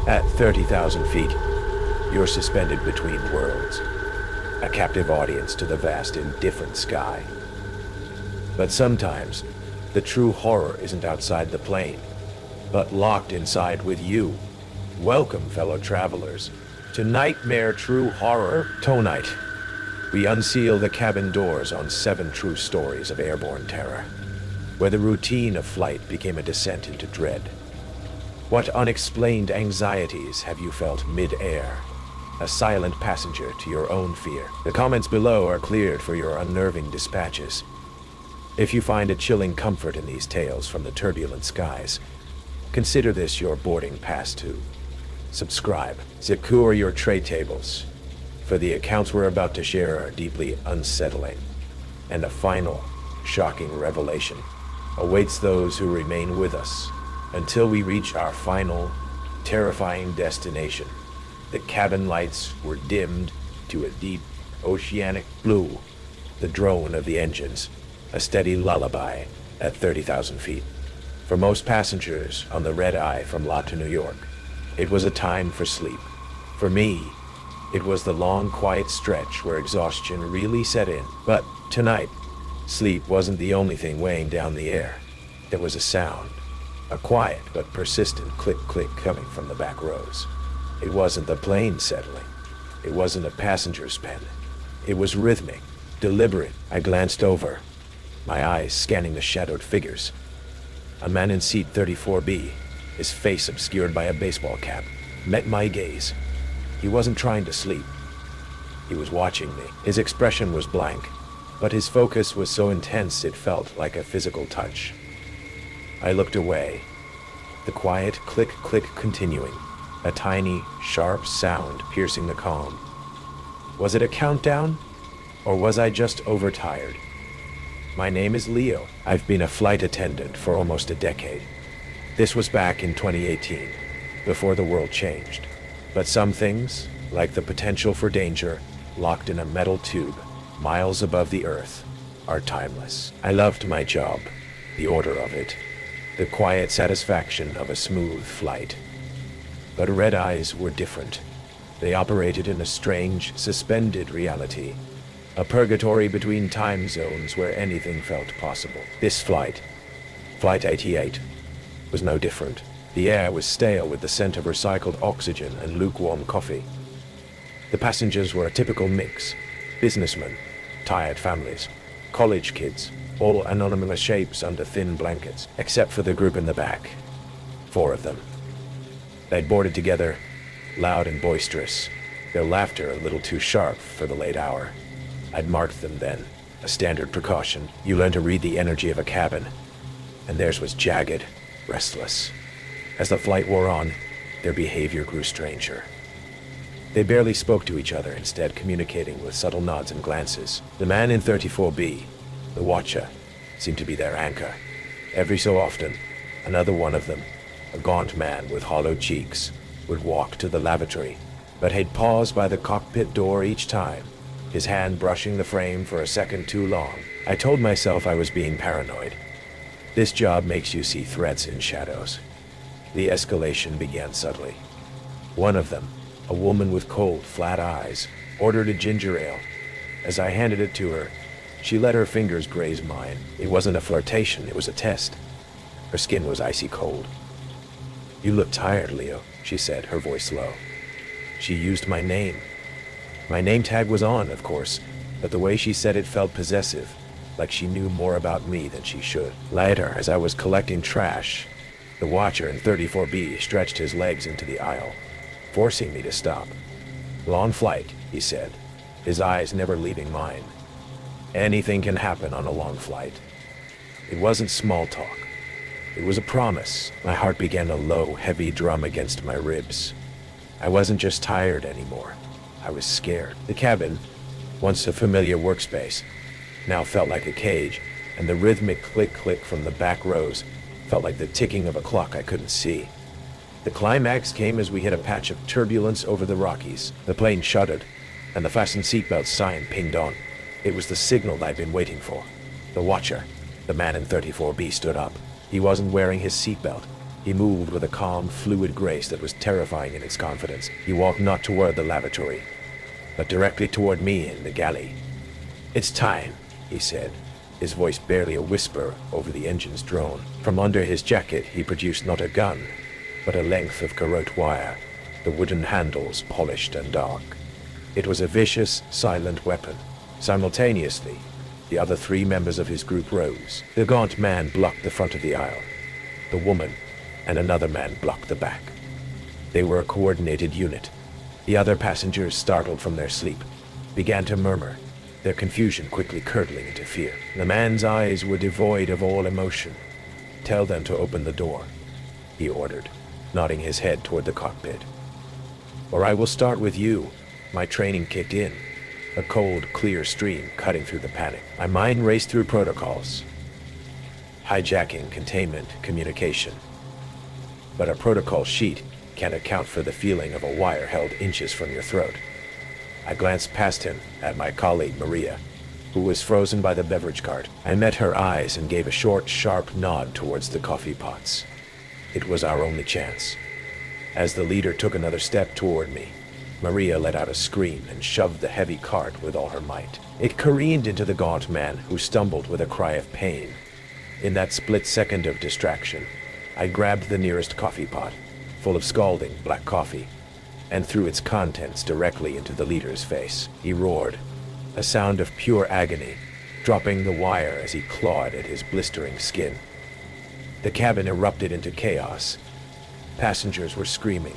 At 30,000 feet, you're suspended between worlds, a captive audience to the vast, indifferent sky. But sometimes, the true horror isn't outside the plane, but locked inside with you. Welcome, fellow travelers, to Nightmare True Horror Tonight. We unseal the cabin doors on 7 true stories of airborne terror, where the routine of flight became a descent into dread. What unexplained anxieties have you felt mid-air? A silent passenger to your own fear. The comments below are cleared for your unnerving dispatches. If you find a chilling comfort in these tales from the turbulent skies, consider this your boarding pass too. Subscribe, secure your tray tables, for the accounts we're about to share are deeply unsettling, and a final, shocking revelation awaits those who remain with us until we reach our final, terrifying destination. The cabin lights were dimmed to a deep, oceanic blue, the drone of the engines, a steady lullaby at 30,000 feet. For most passengers on the red-eye from La to New York, it was a time for sleep. For me, it was the long, quiet stretch where exhaustion really set in. But tonight, sleep wasn't the only thing weighing down the air. There was a sound, a quiet but persistent click-click coming from the back rows. It wasn't the plane settling. It wasn't a passenger's pen. It was rhythmic, deliberate. I glanced over, my eyes scanning the shadowed figures. A man in seat 34B, his face obscured by a baseball cap, met my gaze. He wasn't trying to sleep. He was watching me. His expression was blank, but his focus was so intense it felt like a physical touch. I looked away, the quiet click-click continuing, a tiny, sharp sound piercing the calm. Was it a countdown, or was I just overtired? My name is Leo. I've been a flight attendant for almost a decade. This was back in 2018, before the world changed. But some things, like the potential for danger, locked in a metal tube, miles above the earth, are timeless. I loved my job, the order of it, the quiet satisfaction of a smooth flight. But red eyes were different. They operated in a strange, suspended reality, a purgatory between time zones where anything felt possible. This flight, Flight 88, was no different. The air was stale with the scent of recycled oxygen and lukewarm coffee. The passengers were a typical mix: businessmen, tired families, college kids, all anonymous shapes under thin blankets, except for the group in the back. 4 of them. They'd boarded together, loud and boisterous, their laughter a little too sharp for the late hour. I'd marked them then, a standard precaution. You learn to read the energy of a cabin, and theirs was jagged, restless. As the flight wore on, their behavior grew stranger. They barely spoke to each other, instead communicating with subtle nods and glances. The man in 34B, the watcher, seemed to be their anchor. Every so often, another one of them, a gaunt man with hollow cheeks, would walk to the lavatory, but he'd pause by the cockpit door each time, his hand brushing the frame for a second too long. I told myself I was being paranoid. This job makes you see threats in shadows. The escalation began subtly. One of them, a woman with cold, flat eyes, ordered a ginger ale. As I handed it to her, she let her fingers graze mine. It wasn't a flirtation, it was a test. Her skin was icy cold. "You look tired, Leo," she said, her voice low. She used my name. My name tag was on, of course, but the way she said it felt possessive, like she knew more about me than she should. Later, as I was collecting trash, the watcher in 34B stretched his legs into the aisle, forcing me to stop. "Long flight," he said, his eyes never leaving mine. Anything can happen on a long flight. It wasn't small talk. It was a promise. My heart began a low, heavy drum against my ribs. I wasn't just tired anymore. I was scared. The cabin, once a familiar workspace, now felt like a cage, and the rhythmic click-click from the back rows felt like the ticking of a clock I couldn't see. The climax came as we hit a patch of turbulence over the Rockies. The plane shuddered, and the fasten seatbelt sign pinged on. It was the signal I'd been waiting for. The watcher, the man in 34B, stood up. He wasn't wearing his seatbelt. He moved with a calm, fluid grace that was terrifying in its confidence. He walked not toward the lavatory, but directly toward me in the galley. "It's time," he said, his voice barely a whisper over the engine's drone. From under his jacket he produced not a gun, but a length of garrote wire, the wooden handles polished and dark. It was a vicious, silent weapon. Simultaneously, the other three members of his group rose. The gaunt man blocked the front of the aisle. The woman and another man blocked the back. They were a coordinated unit. The other passengers, startled from their sleep, began to murmur, their confusion quickly curdling into fear. The man's eyes were devoid of all emotion. "Tell them to open the door," he ordered, nodding his head toward the cockpit. "Or I will start with you." My training kicked in, a cold, clear stream cutting through the panic. My mind raced through protocols. Hijacking, containment, communication. But a protocol sheet can't account for the feeling of a wire held inches from your throat. I glanced past him at my colleague Maria, who was frozen by the beverage cart. I met her eyes and gave a short, sharp nod towards the coffee pots. It was our only chance. As the leader took another step toward me, Maria let out a scream and shoved the heavy cart with all her might. It careened into the gaunt man, who stumbled with a cry of pain. In that split second of distraction, I grabbed the nearest coffee pot, full of scalding black coffee, and threw its contents directly into the leader's face. He roared, a sound of pure agony, dropping the wire as he clawed at his blistering skin. The cabin erupted into chaos. Passengers were screaming,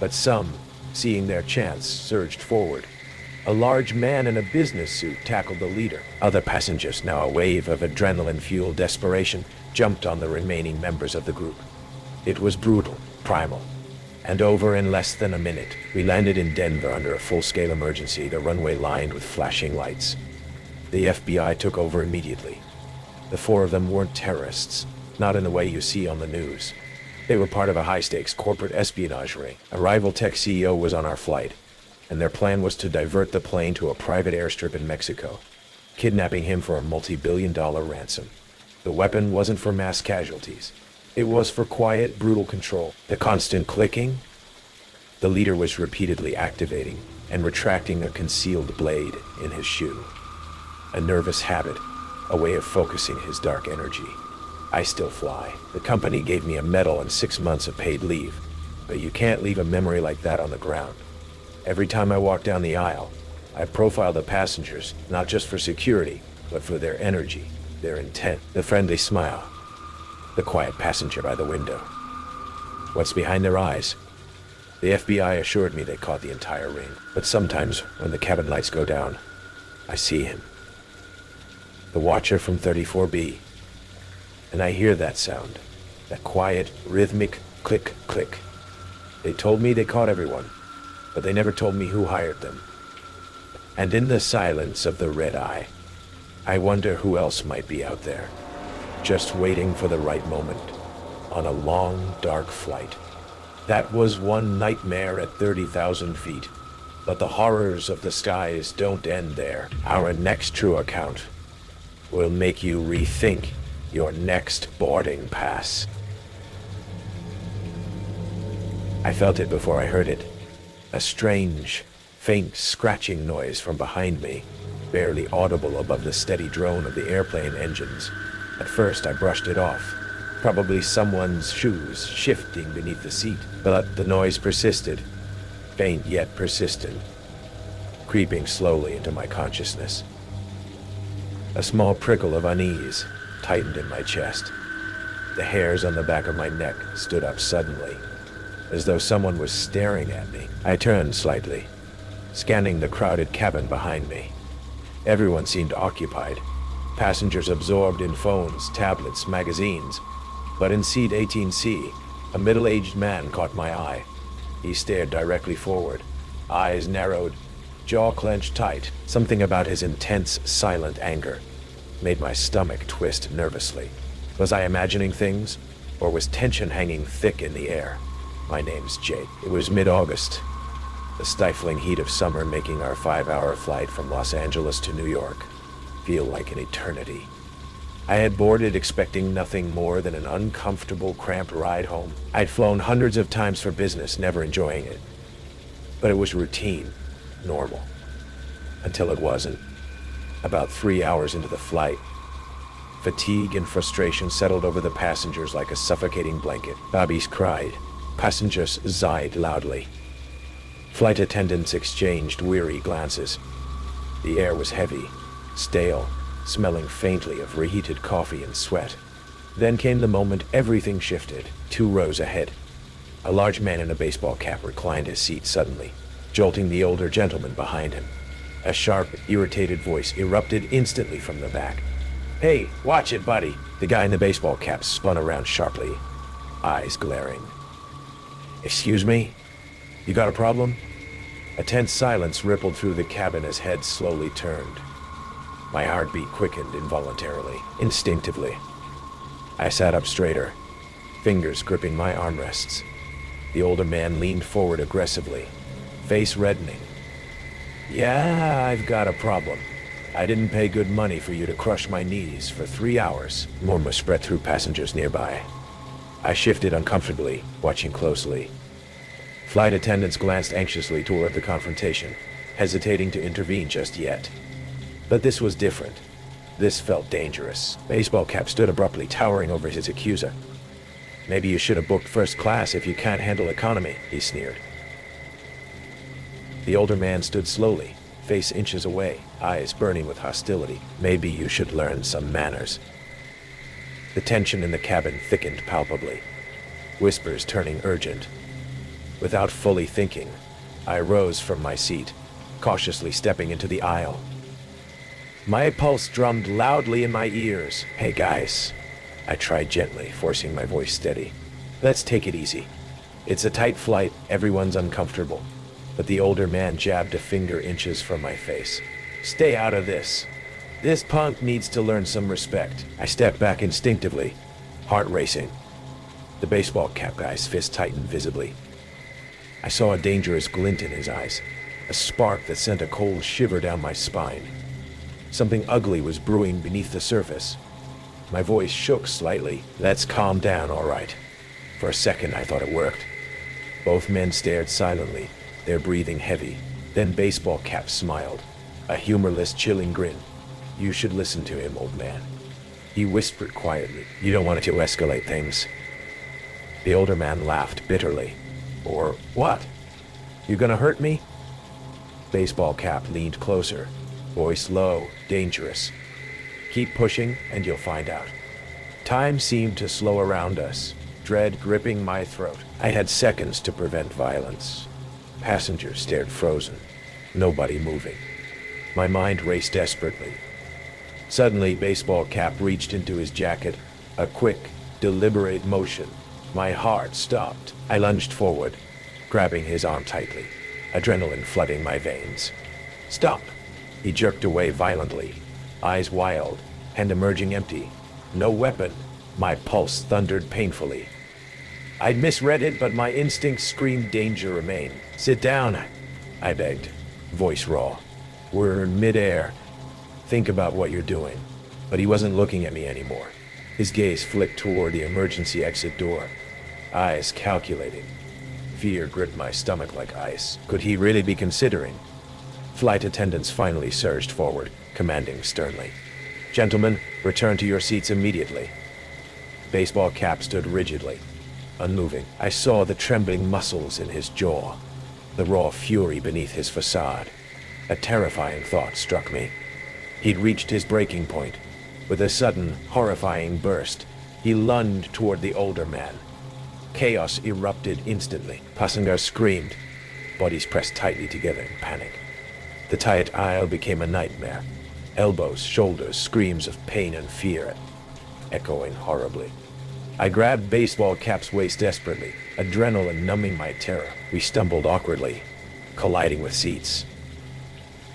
but some, seeing their chance, surged forward. A large man in a business suit tackled the leader. Other passengers, now a wave of adrenaline-fueled desperation, jumped on the remaining members of the group. It was brutal, primal, and over in less than a minute. We landed in Denver under a full-scale emergency, the runway lined with flashing lights. The FBI took over immediately. The four of them weren't terrorists, not in the way you see on the news. They were part of a high-stakes corporate espionage ring. A rival tech CEO was on our flight, and their plan was to divert the plane to a private airstrip in Mexico, kidnapping him for a multi-billion-dollar ransom. The weapon wasn't for mass casualties. It was for quiet, brutal control. The constant clicking? The leader was repeatedly activating and retracting a concealed blade in his shoe. A nervous habit, a way of focusing his dark energy. I still fly. The company gave me a medal and 6 months of paid leave, but you can't leave a memory like that on the ground. Every time I walk down the aisle, I profile the passengers, not just for security, but for their energy, their intent. The friendly smile. The quiet passenger by the window. What's behind their eyes? The FBI assured me they caught the entire ring, but sometimes, when the cabin lights go down, I see him. The watcher from 34B. And I hear that sound, that quiet, rhythmic click, click. They told me they caught everyone, but they never told me who hired them. And in the silence of the red eye, I wonder who else might be out there, just waiting for the right moment, on a long, dark flight. That was one nightmare at 30,000 feet, but the horrors of the skies don't end there. Our next true account will make you rethink your next boarding pass. I felt it before I heard it. A strange, faint scratching noise from behind me, barely audible above the steady drone of the airplane engines. At first I brushed it off, probably someone's shoes shifting beneath the seat, but the noise persisted, faint yet persistent, creeping slowly into my consciousness. A small prickle of unease tightened in my chest. The hairs on the back of my neck stood up suddenly, as though someone was staring at me. I turned slightly, scanning the crowded cabin behind me. Everyone seemed occupied, passengers absorbed in phones, tablets, magazines. But in seat 18C, a middle-aged man caught my eye. He stared directly forward, eyes narrowed, jaw clenched tight. Something about his intense, silent anger made my stomach twist nervously. Was I imagining things, or was tension hanging thick in the air? My name's Jake. It was mid-August, the stifling heat of summer making our 5-hour flight from Los Angeles to New York feel like an eternity. I had boarded expecting nothing more than an uncomfortable, cramped ride home. I'd flown hundreds of times for business, never enjoying it. But it was routine, normal. Until it wasn't. About 3 hours into the flight, fatigue and frustration settled over the passengers like a suffocating blanket. Babies cried. Passengers sighed loudly. Flight attendants exchanged weary glances. The air was heavy, stale, smelling faintly of reheated coffee and sweat. Then came the moment everything shifted. 2 rows ahead, a large man in a baseball cap reclined his seat suddenly, jolting the older gentleman behind him. A sharp, irritated voice erupted instantly from the back. "Hey, watch it, buddy!" The guy in the baseball cap spun around sharply, eyes glaring. "Excuse me? You got a problem?" A tense silence rippled through the cabin as heads slowly turned. My heartbeat quickened involuntarily, instinctively. I sat up straighter, fingers gripping my armrests. The older man leaned forward aggressively, face reddening. "Yeah, I've got a problem. I didn't pay good money for you to crush my knees for 3 hours." Murmurs spread through passengers nearby. I shifted uncomfortably, watching closely. Flight attendants glanced anxiously toward the confrontation, hesitating to intervene just yet. But this was different. This felt dangerous. Baseball cap stood abruptly, towering over his accuser. "Maybe you should have booked first class if you can't handle economy," he sneered. The older man stood slowly, face inches away, eyes burning with hostility. "Maybe you should learn some manners." The tension in the cabin thickened palpably, whispers turning urgent. Without fully thinking, I rose from my seat, cautiously stepping into the aisle. My pulse drummed loudly in my ears. "Hey guys," I tried gently, forcing my voice steady. "Let's take it easy. It's a tight flight, everyone's uncomfortable." But the older man jabbed a finger inches from my face. "Stay out of this. This punk needs to learn some respect." I stepped back instinctively, heart racing. The baseball cap guy's fist tightened visibly. I saw a dangerous glint in his eyes, a spark that sent a cold shiver down my spine. Something ugly was brewing beneath the surface. My voice shook slightly. "Let's calm down, all right." For a second, I thought it worked. Both men stared silently, their breathing heavy. Then baseball cap smiled, a humorless, chilling grin. "You should listen to him, old man." He whispered quietly. "You don't want it to escalate things." The older man laughed bitterly. "Or what? You gonna hurt me?" Baseball cap leaned closer, voice low, dangerous. "Keep pushing and you'll find out." Time seemed to slow around us, dread gripping my throat. I had seconds to prevent violence. Passengers stared frozen, nobody moving. My mind raced desperately. Suddenly, baseball cap reached into his jacket, a quick, deliberate motion. My heart stopped. I lunged forward, grabbing his arm tightly, adrenaline flooding my veins. "Stop!" He jerked away violently, eyes wild, hand emerging empty. No weapon. My pulse thundered painfully. I'd misread it, but my instincts screamed danger remained. "Sit down," I begged, voice raw. "We're in midair. Think about what you're doing." But he wasn't looking at me anymore. His gaze flicked toward the emergency exit door, eyes calculating. Fear gripped my stomach like ice. Could he really be considering? Flight attendants finally surged forward, commanding sternly, "Gentlemen, return to your seats immediately." Baseball cap stood rigidly, unmoving. I saw the trembling muscles in his jaw, the raw fury beneath his facade. A terrifying thought struck me. He'd reached his breaking point. With a sudden, horrifying burst, he lunged toward the older man. Chaos erupted instantly. Passengers screamed, bodies pressed tightly together in panic. The tight aisle became a nightmare. Elbows, shoulders, screams of pain and fear, echoing horribly. I grabbed baseball cap's waist desperately, adrenaline numbing my terror. We stumbled awkwardly, colliding with seats.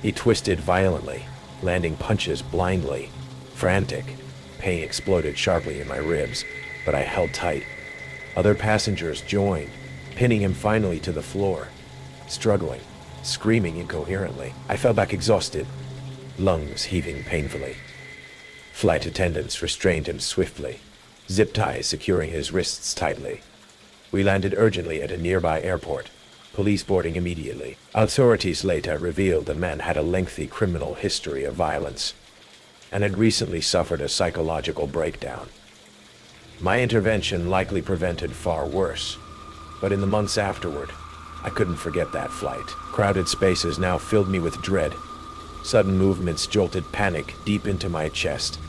He twisted violently, landing punches blindly. Frantic, pain exploded sharply in my ribs, but I held tight. Other passengers joined, pinning him finally to the floor. Struggling, screaming incoherently, I fell back exhausted, lungs heaving painfully. Flight attendants restrained him swiftly, zip ties securing his wrists tightly. We landed urgently at a nearby airport, police boarding immediately. Authorities later revealed the man had a lengthy criminal history of violence and had recently suffered a psychological breakdown. My intervention likely prevented far worse, but in the months afterward, I couldn't forget that flight. Crowded spaces now filled me with dread. Sudden movements jolted panic deep into my chest.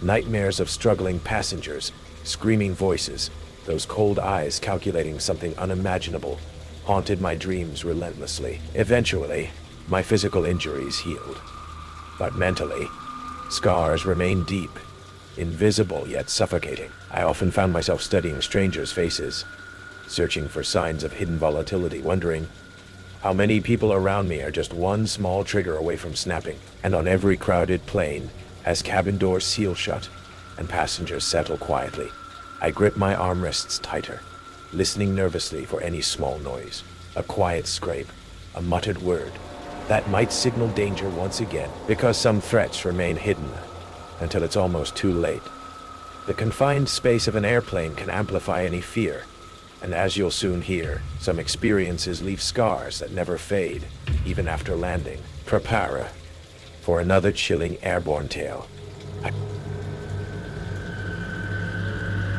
Nightmares of struggling passengers, screaming voices, those cold eyes calculating something unimaginable, haunted my dreams relentlessly. Eventually, my physical injuries healed. But mentally, scars remained deep, invisible yet suffocating. I often found myself studying strangers' faces, searching for signs of hidden volatility, wondering how many people around me are just one small trigger away from snapping. And on every crowded plane, as cabin doors seal shut and passengers settle quietly, I grip my armrests tighter, listening nervously for any small noise, a quiet scrape, a muttered word that might signal danger once again, because some threats remain hidden until it's almost too late. The confined space of an airplane can amplify any fear, and as you'll soon hear, some experiences leave scars that never fade, even after landing. Prepare for another chilling airborne tale.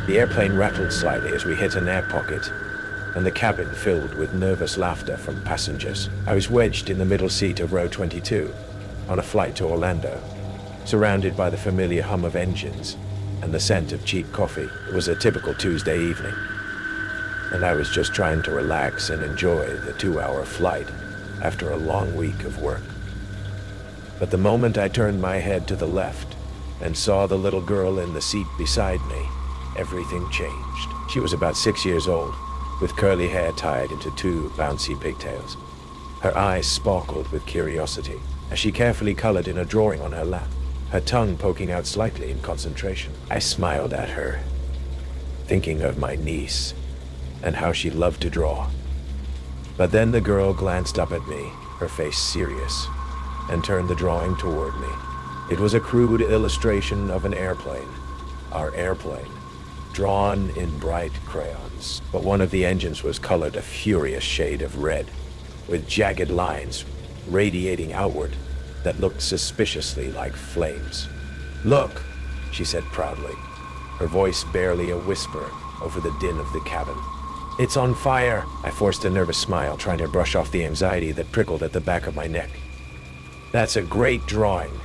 The airplane rattled slightly as we hit an air pocket, and the cabin filled with nervous laughter from passengers. I was wedged in the middle seat of row 22, on a flight to Orlando, surrounded by the familiar hum of engines and the scent of cheap coffee. It was a typical Tuesday evening, and I was just trying to relax and enjoy the 2-hour flight after a long week of work. But the moment I turned my head to the left and saw the little girl in the seat beside me, everything changed. She was about 6 years old, with curly hair tied into 2 bouncy pigtails. Her eyes sparkled with curiosity as she carefully colored in a drawing on her lap, her tongue poking out slightly in concentration. I smiled at her, thinking of my niece and how she loved to draw. But then the girl glanced up at me, her face serious, and turned the drawing toward me. It was a crude illustration of an airplane, our airplane, drawn in bright crayons. But one of the engines was colored a furious shade of red, with jagged lines radiating outward that looked suspiciously like flames. "Look," she said proudly, her voice barely a whisper over the din of the cabin. "It's on fire." I forced a nervous smile, trying to brush off the anxiety that prickled at the back of my neck. "That's a great drawing,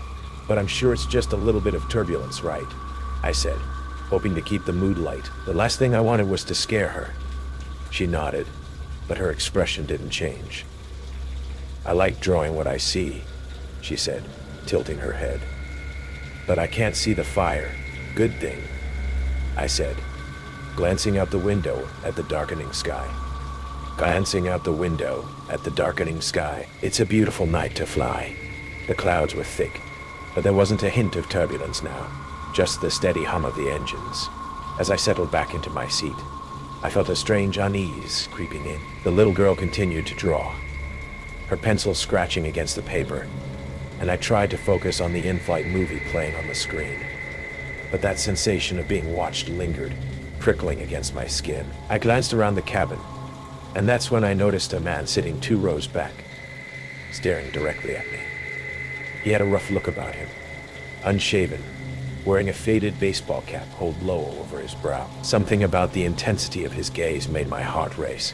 but I'm sure it's just a little bit of turbulence, right?" I said, hoping to keep the mood light. The last thing I wanted was to scare her. She nodded, but her expression didn't change. "I like drawing what I see," she said, tilting her head. "But I can't see the fire." "Good thing," I said, glancing out the window at the darkening sky. It's a beautiful night to fly. The clouds were thick, but there wasn't a hint of turbulence now, just the steady hum of the engines. As I settled back into my seat, I felt a strange unease creeping in. The little girl continued to draw, her pencil scratching against the paper, and I tried to focus on the in-flight movie playing on the screen. But that sensation of being watched lingered, prickling against my skin. I glanced around the cabin, and that's when I noticed a man sitting 2 rows back, staring directly at me. He had a rough look about him, unshaven, wearing a faded baseball cap pulled low over his brow. Something about the intensity of his gaze made my heart race.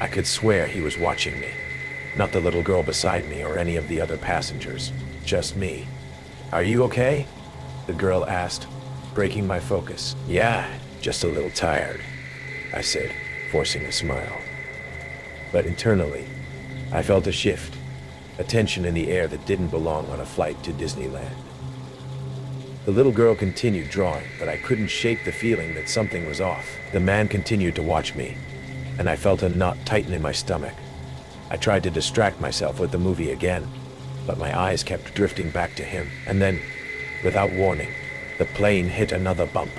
I could swear he was watching me, not the little girl beside me or any of the other passengers, just me. "Are you okay?" the girl asked, breaking my focus. "Yeah, just a little tired," I said, forcing a smile. But internally, I felt a shift, a tension in the air that didn't belong on a flight to Disneyland. The little girl continued drawing, but I couldn't shake the feeling that something was off. The man continued to watch me, and I felt a knot tighten in my stomach. I tried to distract myself with the movie again, but my eyes kept drifting back to him. And then, without warning, the plane hit another bump,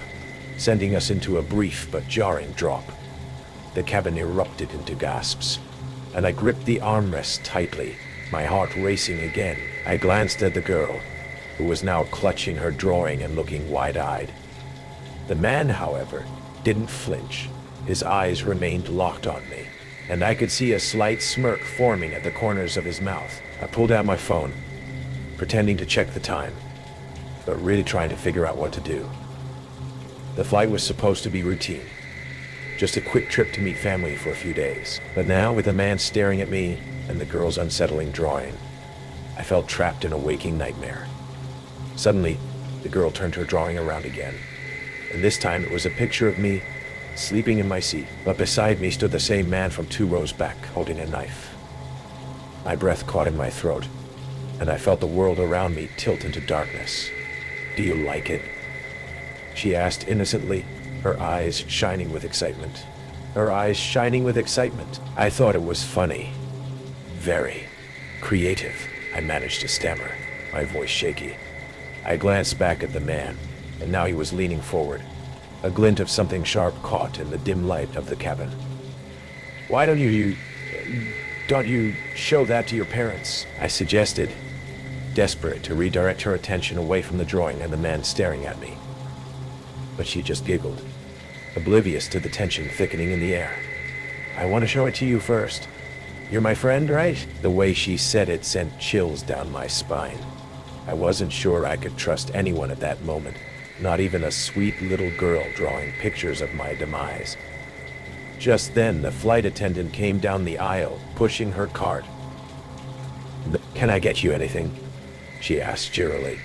sending us into a brief but jarring drop. The cabin erupted into gasps, and I gripped the armrest tightly, my heart racing again. I glanced at the girl, who was now clutching her drawing and looking wide-eyed. The man, however, didn't flinch. His eyes remained locked on me, and I could see a slight smirk forming at the corners of his mouth. I pulled out my phone, pretending to check the time, but really trying to figure out what to do. The flight was supposed to be routine, just a quick trip to meet family for a few days. But now, with the man staring at me and the girl's unsettling drawing, I felt trapped in a waking nightmare. Suddenly, the girl turned her drawing around again, and this time it was a picture of me sleeping in my seat, but beside me stood the same man from 2 rows back, holding a knife. My breath caught in my throat, and I felt the world around me tilt into darkness. "Do you like it?" she asked innocently, her eyes shining with excitement. Her eyes shining with excitement. I thought it was funny. Very creative, I managed to stammer, my voice shaky. I glanced back at the man, and now he was leaning forward, a glint of something sharp caught in the dim light of the cabin. "Why don't you show that to your parents?" I suggested, desperate to redirect her attention away from the drawing and the man staring at me. But she just giggled, oblivious to the tension thickening in the air. "I want to show it to you first. You're my friend, right?" The way she said it sent chills down my spine. I wasn't sure I could trust anyone at that moment, not even a sweet little girl drawing pictures of my demise. Just then, the flight attendant came down the aisle, pushing her cart. "Can I get you anything?" she asked cheerily.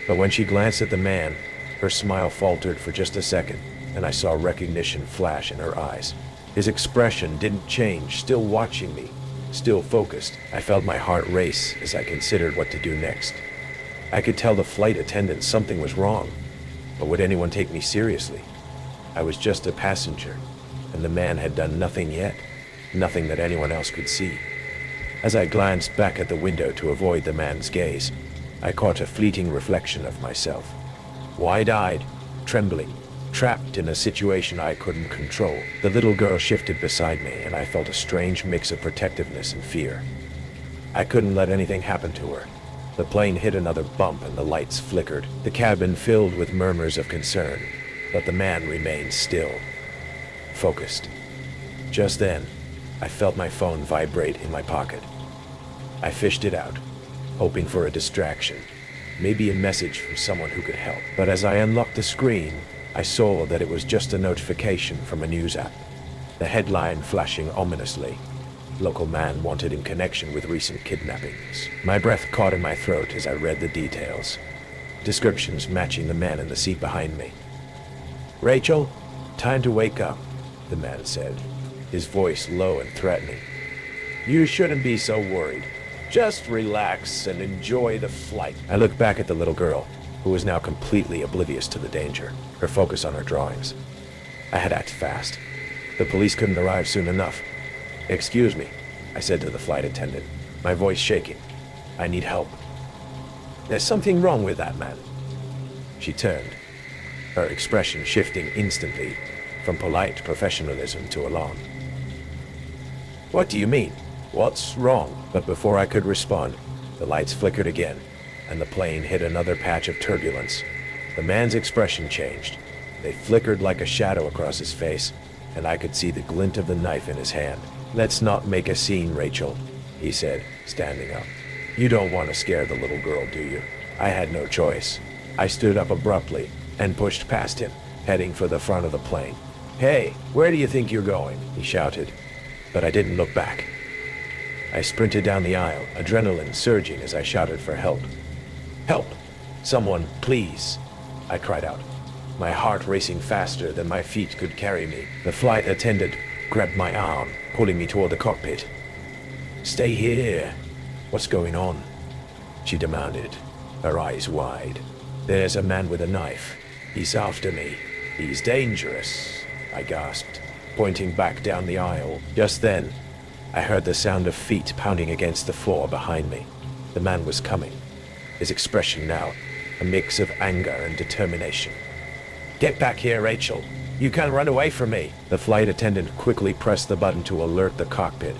But when she glanced at the man, her smile faltered for just a second, and I saw recognition flash in her eyes. His expression didn't change, still watching me, still focused. I felt my heart race as I considered what to do next. I could tell the flight attendant something was wrong, but would anyone take me seriously? I was just a passenger, and the man had done nothing yet, nothing that anyone else could see. As I glanced back at the window to avoid the man's gaze, I caught a fleeting reflection of myself. Wide-eyed, trembling, trapped in a situation I couldn't control. The little girl shifted beside me, and I felt a strange mix of protectiveness and fear. I couldn't let anything happen to her. The plane hit another bump and the lights flickered, the cabin filled with murmurs of concern, but the man remained still, focused. Just then, I felt my phone vibrate in my pocket. I fished it out, hoping for a distraction, maybe a message from someone who could help. But as I unlocked the screen, I saw that it was just a notification from a news app, the headline flashing ominously. Local man wanted in connection with recent kidnappings. My breath caught in my throat as I read the details, descriptions matching the man in the seat behind me. "Rachel, time to wake up," the man said, his voice low and threatening. "You shouldn't be so worried. Just relax and enjoy the flight." I looked back at the little girl, who was now completely oblivious to the danger, her focus on her drawings. I had acted fast. The police couldn't arrive soon enough. "Excuse me," I said to the flight attendant, my voice shaking. "I need help." "There's something wrong with that man." She turned, her expression shifting instantly from polite professionalism to alarm. "What do you mean? What's wrong?" But before I could respond, the lights flickered again, and the plane hit another patch of turbulence. The man's expression changed. They flickered like a shadow across his face, and I could see the glint of the knife in his hand. "Let's not make a scene, Rachel," he said, standing up. "You don't want to scare the little girl, do you?" I had no choice. I stood up abruptly and pushed past him, heading for the front of the plane. "Hey, where do you think you're going?" he shouted, but I didn't look back. I sprinted down the aisle, adrenaline surging as I shouted for help. "Help! Someone, please!" I cried out, my heart racing faster than my feet could carry me. The flight attendant grabbed my arm, pulling me toward the cockpit. "Stay here." "What's going on?" she demanded, her eyes wide. "There's a man with a knife. He's after me. He's dangerous," I gasped, pointing back down the aisle. Just then, I heard the sound of feet pounding against the floor behind me. The man was coming, his expression now a mix of anger and determination. "Get back here, Rachel. You can't run away from me." The flight attendant quickly pressed the button to alert the cockpit.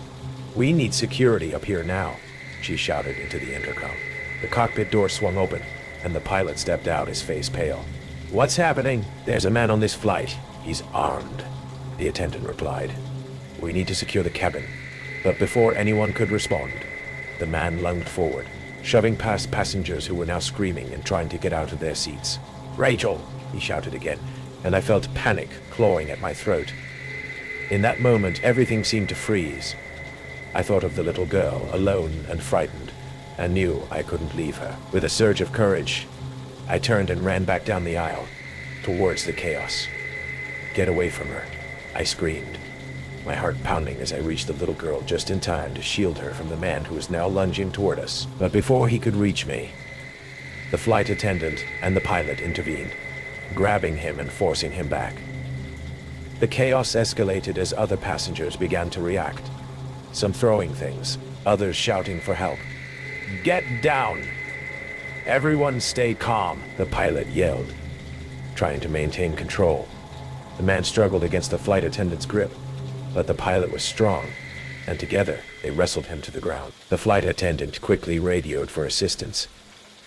"We need security up here now," she shouted into the intercom. The cockpit door swung open, and the pilot stepped out, his face pale. "What's happening?" "There's a man on this flight. He's armed," the attendant replied. "We need to secure the cabin." But before anyone could respond, the man lunged forward, shoving past passengers who were now screaming and trying to get out of their seats. "Rachel!" he shouted again, and I felt panic clawing at my throat. In that moment, everything seemed to freeze. I thought of the little girl, alone and frightened, and knew I couldn't leave her. With a surge of courage, I turned and ran back down the aisle, towards the chaos. "Get away from her," I screamed, my heart pounding as I reached the little girl just in time to shield her from the man who was now lunging toward us. But before he could reach me, the flight attendant and the pilot intervened, grabbing him and forcing him back. The chaos escalated as other passengers began to react, some throwing things, others shouting for help. "Get down! Everyone stay calm," the pilot yelled, trying to maintain control. The man struggled against the flight attendant's grip, but the pilot was strong, and together they wrestled him to the ground. The flight attendant quickly radioed for assistance,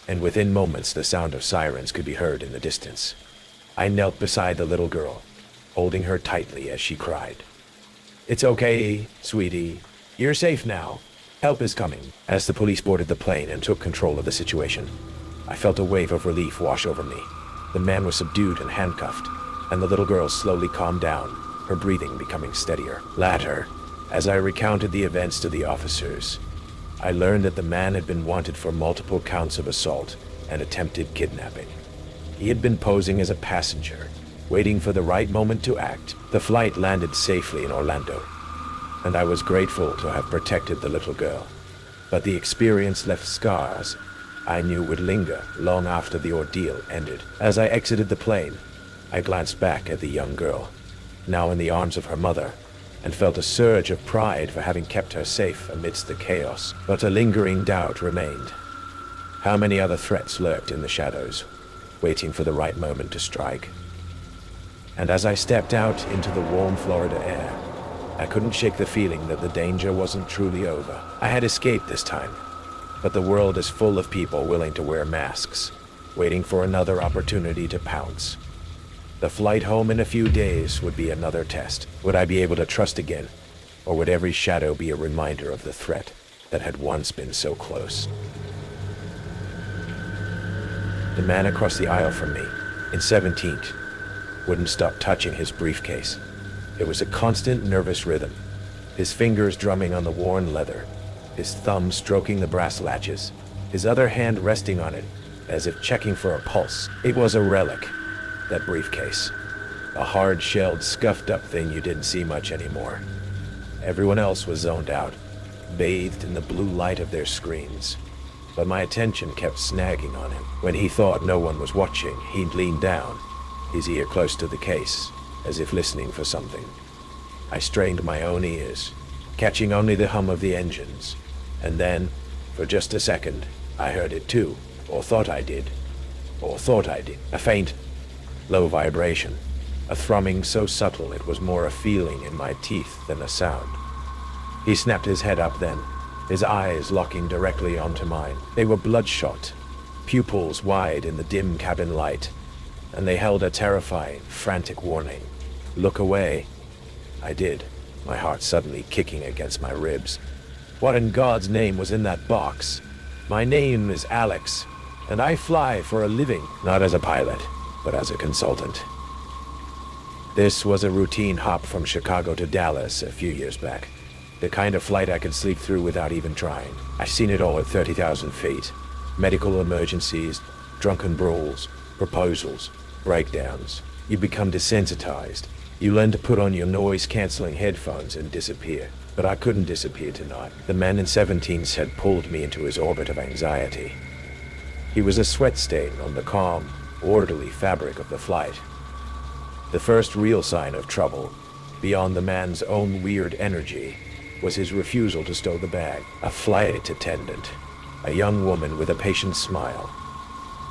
and within moments the sound of sirens could be heard in the distance. I knelt beside the little girl, holding her tightly as she cried. "It's okay, sweetie. You're safe now. Help is coming." As the police boarded the plane and took control of the situation, I felt a wave of relief wash over me. The man was subdued and handcuffed, and the little girl slowly calmed down, her breathing becoming steadier. Later, as I recounted the events to the officers, I learned that the man had been wanted for multiple counts of assault and attempted kidnapping. He had been posing as a passenger, waiting for the right moment to act. The flight landed safely in Orlando, and I was grateful to have protected the little girl. But the experience left scars I knew would linger long after the ordeal ended. As I exited the plane, I glanced back at the young girl, now in the arms of her mother, and felt a surge of pride for having kept her safe amidst the chaos. But a lingering doubt remained. How many other threats lurked in the shadows, waiting for the right moment to strike? And as I stepped out into the warm Florida air, I couldn't shake the feeling that the danger wasn't truly over. I had escaped this time, but the world is full of people willing to wear masks, waiting for another opportunity to pounce. The flight home in a few days would be another test. Would I be able to trust again, or would every shadow be a reminder of the threat that had once been so close? The man across the aisle from me, in 17th, wouldn't stop touching his briefcase. It was a constant nervous rhythm, his fingers drumming on the worn leather, his thumb stroking the brass latches, his other hand resting on it, as if checking for a pulse. It was a relic, that briefcase. A hard-shelled, scuffed-up thing you didn't see much anymore. Everyone else was zoned out, bathed in the blue light of their screens. But my attention kept snagging on him. When he thought no one was watching, he'd lean down, his ear close to the case, as if listening for something. I strained my own ears, catching only the hum of the engines. And then, for just a second, I heard it too, or thought I did. A faint, low vibration, a thrumming so subtle it was more a feeling in my teeth than a sound. He snapped his head up then, his eyes locking directly onto mine. They were bloodshot, pupils wide in the dim cabin light, and they held a terrifying, frantic warning. "Look away." I did, my heart suddenly kicking against my ribs. What in God's name was in that box? "My name is Alex, and I fly for a living, not as a pilot, but as a consultant." This was a routine hop from Chicago to Dallas a few years back. The kind of flight I could sleep through without even trying. I've seen it all at 30,000 feet. Medical emergencies, drunken brawls, proposals, breakdowns. You become desensitized. You learn to put on your noise-canceling headphones and disappear. But I couldn't disappear tonight. The man in 17s had pulled me into his orbit of anxiety. He was a sweat stain on the calm, orderly fabric of the flight. The first real sign of trouble, beyond the man's own weird energy, was his refusal to stow the bag. A flight attendant, a young woman with a patient smile,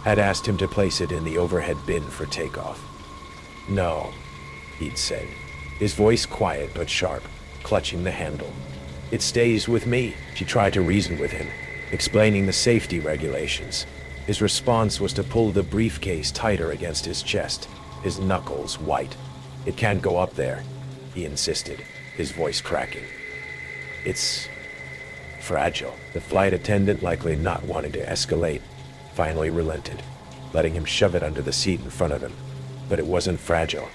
had asked him to place it in the overhead bin for takeoff. "No," he'd said, his voice quiet but sharp, clutching the handle. "It stays with me." She tried to reason with him, explaining the safety regulations, His response was to pull the briefcase tighter against his chest, his knuckles white. "It can't go up there," he insisted, his voice cracking. "It's fragile." The flight attendant, likely not wanting to escalate, finally relented, letting him shove it under the seat in front of him. But it wasn't fragile.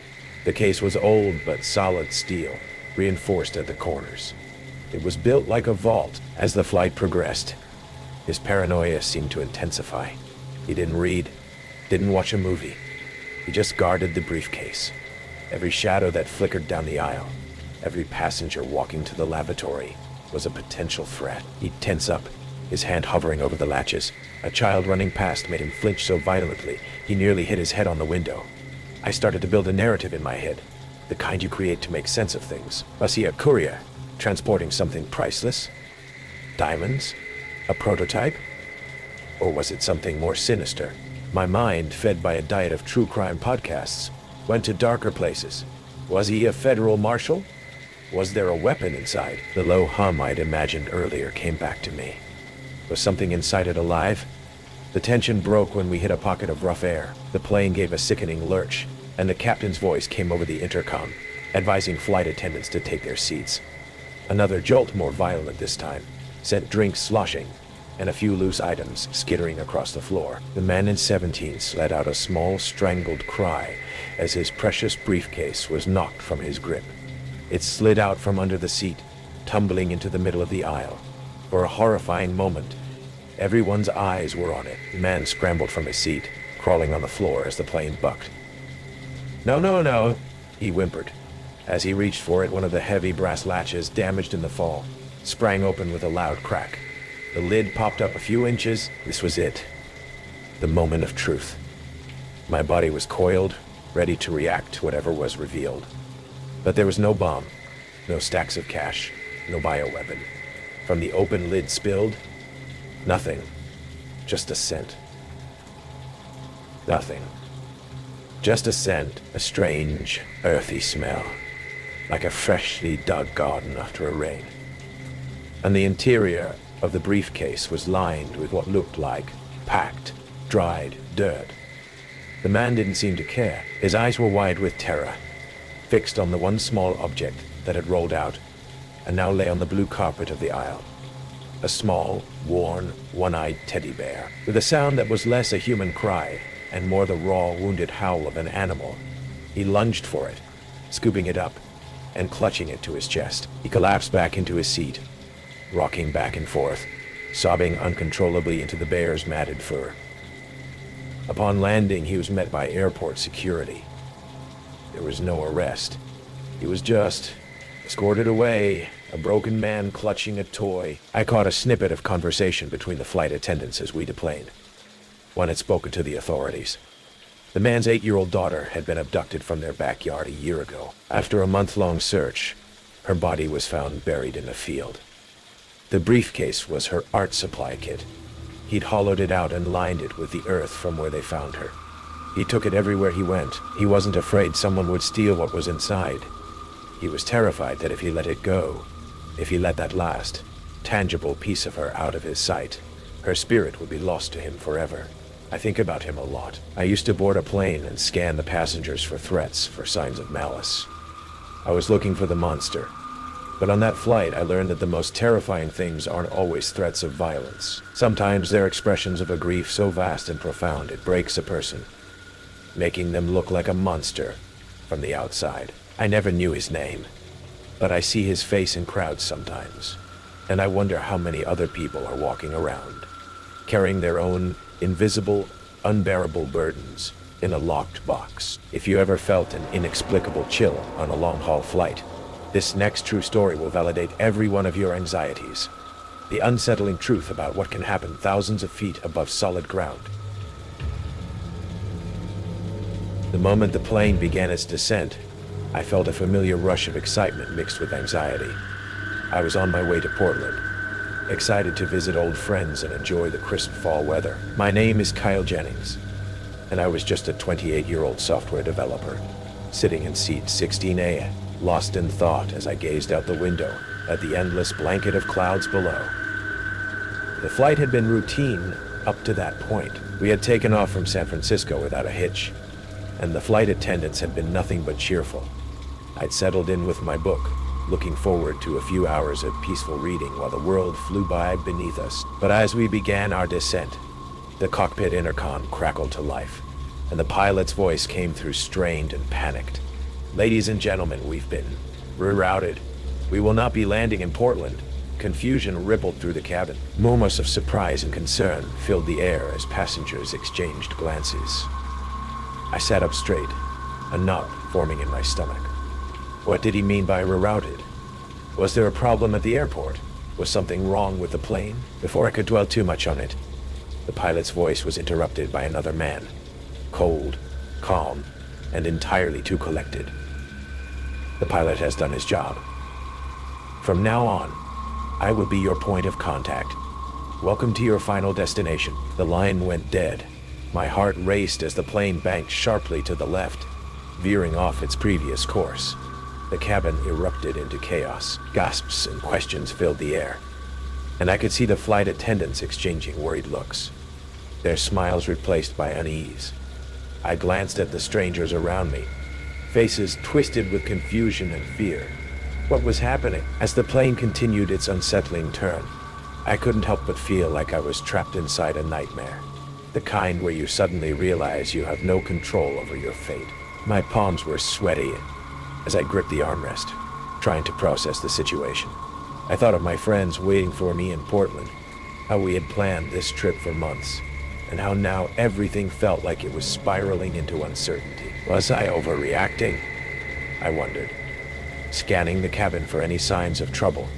The case was old but solid steel, reinforced at the corners. It was built like a vault. As the flight progressed, his paranoia seemed to intensify. He didn't read, didn't watch a movie. He just guarded the briefcase. Every shadow that flickered down the aisle, every passenger walking to the lavatory was a potential threat. He'd tense up, his hand hovering over the latches. A child running past made him flinch so violently he nearly hit his head on the window. I started to build a narrative in my head, the kind you create to make sense of things. Was he a courier, transporting something priceless? Diamonds? A prototype? Or was it something more sinister? My mind, fed by a diet of true crime podcasts, went to darker places. Was he a federal marshal? Was there a weapon inside? The low hum I'd imagined earlier came back to me. Was something inside it alive? The tension broke when we hit a pocket of rough air. The plane gave a sickening lurch, and the captain's voice came over the intercom, advising flight attendants to take their seats. Another jolt, more violent this time, sent drinks sloshing, and a few loose items skittering across the floor. The man in 17 let out a small, strangled cry as his precious briefcase was knocked from his grip. It slid out from under the seat, tumbling into the middle of the aisle. For a horrifying moment, everyone's eyes were on it. The man scrambled from his seat, crawling on the floor as the plane bucked. "No, no, no," he whimpered. As he reached for it, one of the heavy brass latches, damaged in the fall, sprang open with a loud crack. The lid popped up a few inches. This was it. The moment of truth. My body was coiled, ready to react to whatever was revealed. But there was no bomb, no stacks of cash, no bioweapon. From the open lid spilled, nothing. Just a scent. Nothing. Just a scent, a strange, earthy smell, like a freshly dug garden after a rain. And the interior of the briefcase was lined with what looked like packed, dried dirt. The man didn't seem to care. His eyes were wide with terror, fixed on the one small object that had rolled out and now lay on the blue carpet of the aisle. A small, worn, one-eyed teddy bear, with a sound that was less a human cry and more the raw, wounded howl of an animal. He lunged for it, scooping it up and clutching it to his chest. He collapsed back into his seat, rocking back and forth, sobbing uncontrollably into the bear's matted fur. Upon landing, he was met by airport security. There was no arrest. He was just escorted away, a broken man clutching a toy. I caught a snippet of conversation between the flight attendants as we deplaned. One had spoken to the authorities. The man's 8-year-old daughter had been abducted from their backyard a year ago. After a month-long search, her body was found buried in a field. The briefcase was her art supply kit. He'd hollowed it out and lined it with the earth from where they found her. He took it everywhere he went. He wasn't afraid someone would steal what was inside. He was terrified that if he let it go, if he let that last, tangible piece of her out of his sight, her spirit would be lost to him forever. I think about him a lot. I used to board a plane and scan the passengers for threats, for signs of malice. I was looking for the monster. But on that flight, I learned that the most terrifying things aren't always threats of violence. Sometimes they're expressions of a grief so vast and profound it breaks a person, making them look like a monster from the outside. I never knew his name, but I see his face in crowds sometimes, and I wonder how many other people are walking around, carrying their own invisible, unbearable burdens in a locked box. If you ever felt an inexplicable chill on a long-haul flight, this next true story will validate every one of your anxieties. The unsettling truth about what can happen thousands of feet above solid ground. The moment the plane began its descent, I felt a familiar rush of excitement mixed with anxiety. I was on my way to Portland, excited to visit old friends and enjoy the crisp fall weather. My name is Kyle Jennings, and I was just a 28-year-old software developer, sitting in seat 16A, lost in thought as I gazed out the window at the endless blanket of clouds below. The flight had been routine, Up to that point, we had taken off from San Francisco without a hitch, and the flight attendants had been nothing but cheerful. I'd settled in with my book, looking forward to a few hours of peaceful reading while the world flew by beneath us. But as we began our descent, the cockpit intercom crackled to life, and the pilot's voice came through strained and panicked. "Ladies and gentlemen, we've been rerouted. We will not be landing in Portland." Confusion rippled through the cabin. Murmurs of surprise and concern filled the air as passengers exchanged glances. I sat up straight, a knot forming in my stomach. What did he mean by rerouted? Was there a problem at the airport? Was something wrong with the plane? Before I could dwell too much on it, the pilot's voice was interrupted by another man, cold, calm, and entirely too collected. "The pilot has done his job. From now on, I will be your point of contact. Welcome to your final destination." The line went dead. My heart raced as the plane banked sharply to the left, veering off its previous course. The cabin erupted into chaos. Gasps and questions filled the air, and I could see the flight attendants exchanging worried looks, their smiles replaced by unease. I glanced at the strangers around me, faces twisted with confusion and fear. What was happening? As the plane continued its unsettling turn, I couldn't help but feel like I was trapped inside a nightmare. The kind where you suddenly realize you have no control over your fate. My palms were sweaty as I gripped the armrest, trying to process the situation. I thought of my friends waiting for me in Portland, how we had planned this trip for months, and how now everything felt like it was spiraling into uncertainty. Was I overreacting? I wondered, scanning the cabin for any signs of trouble.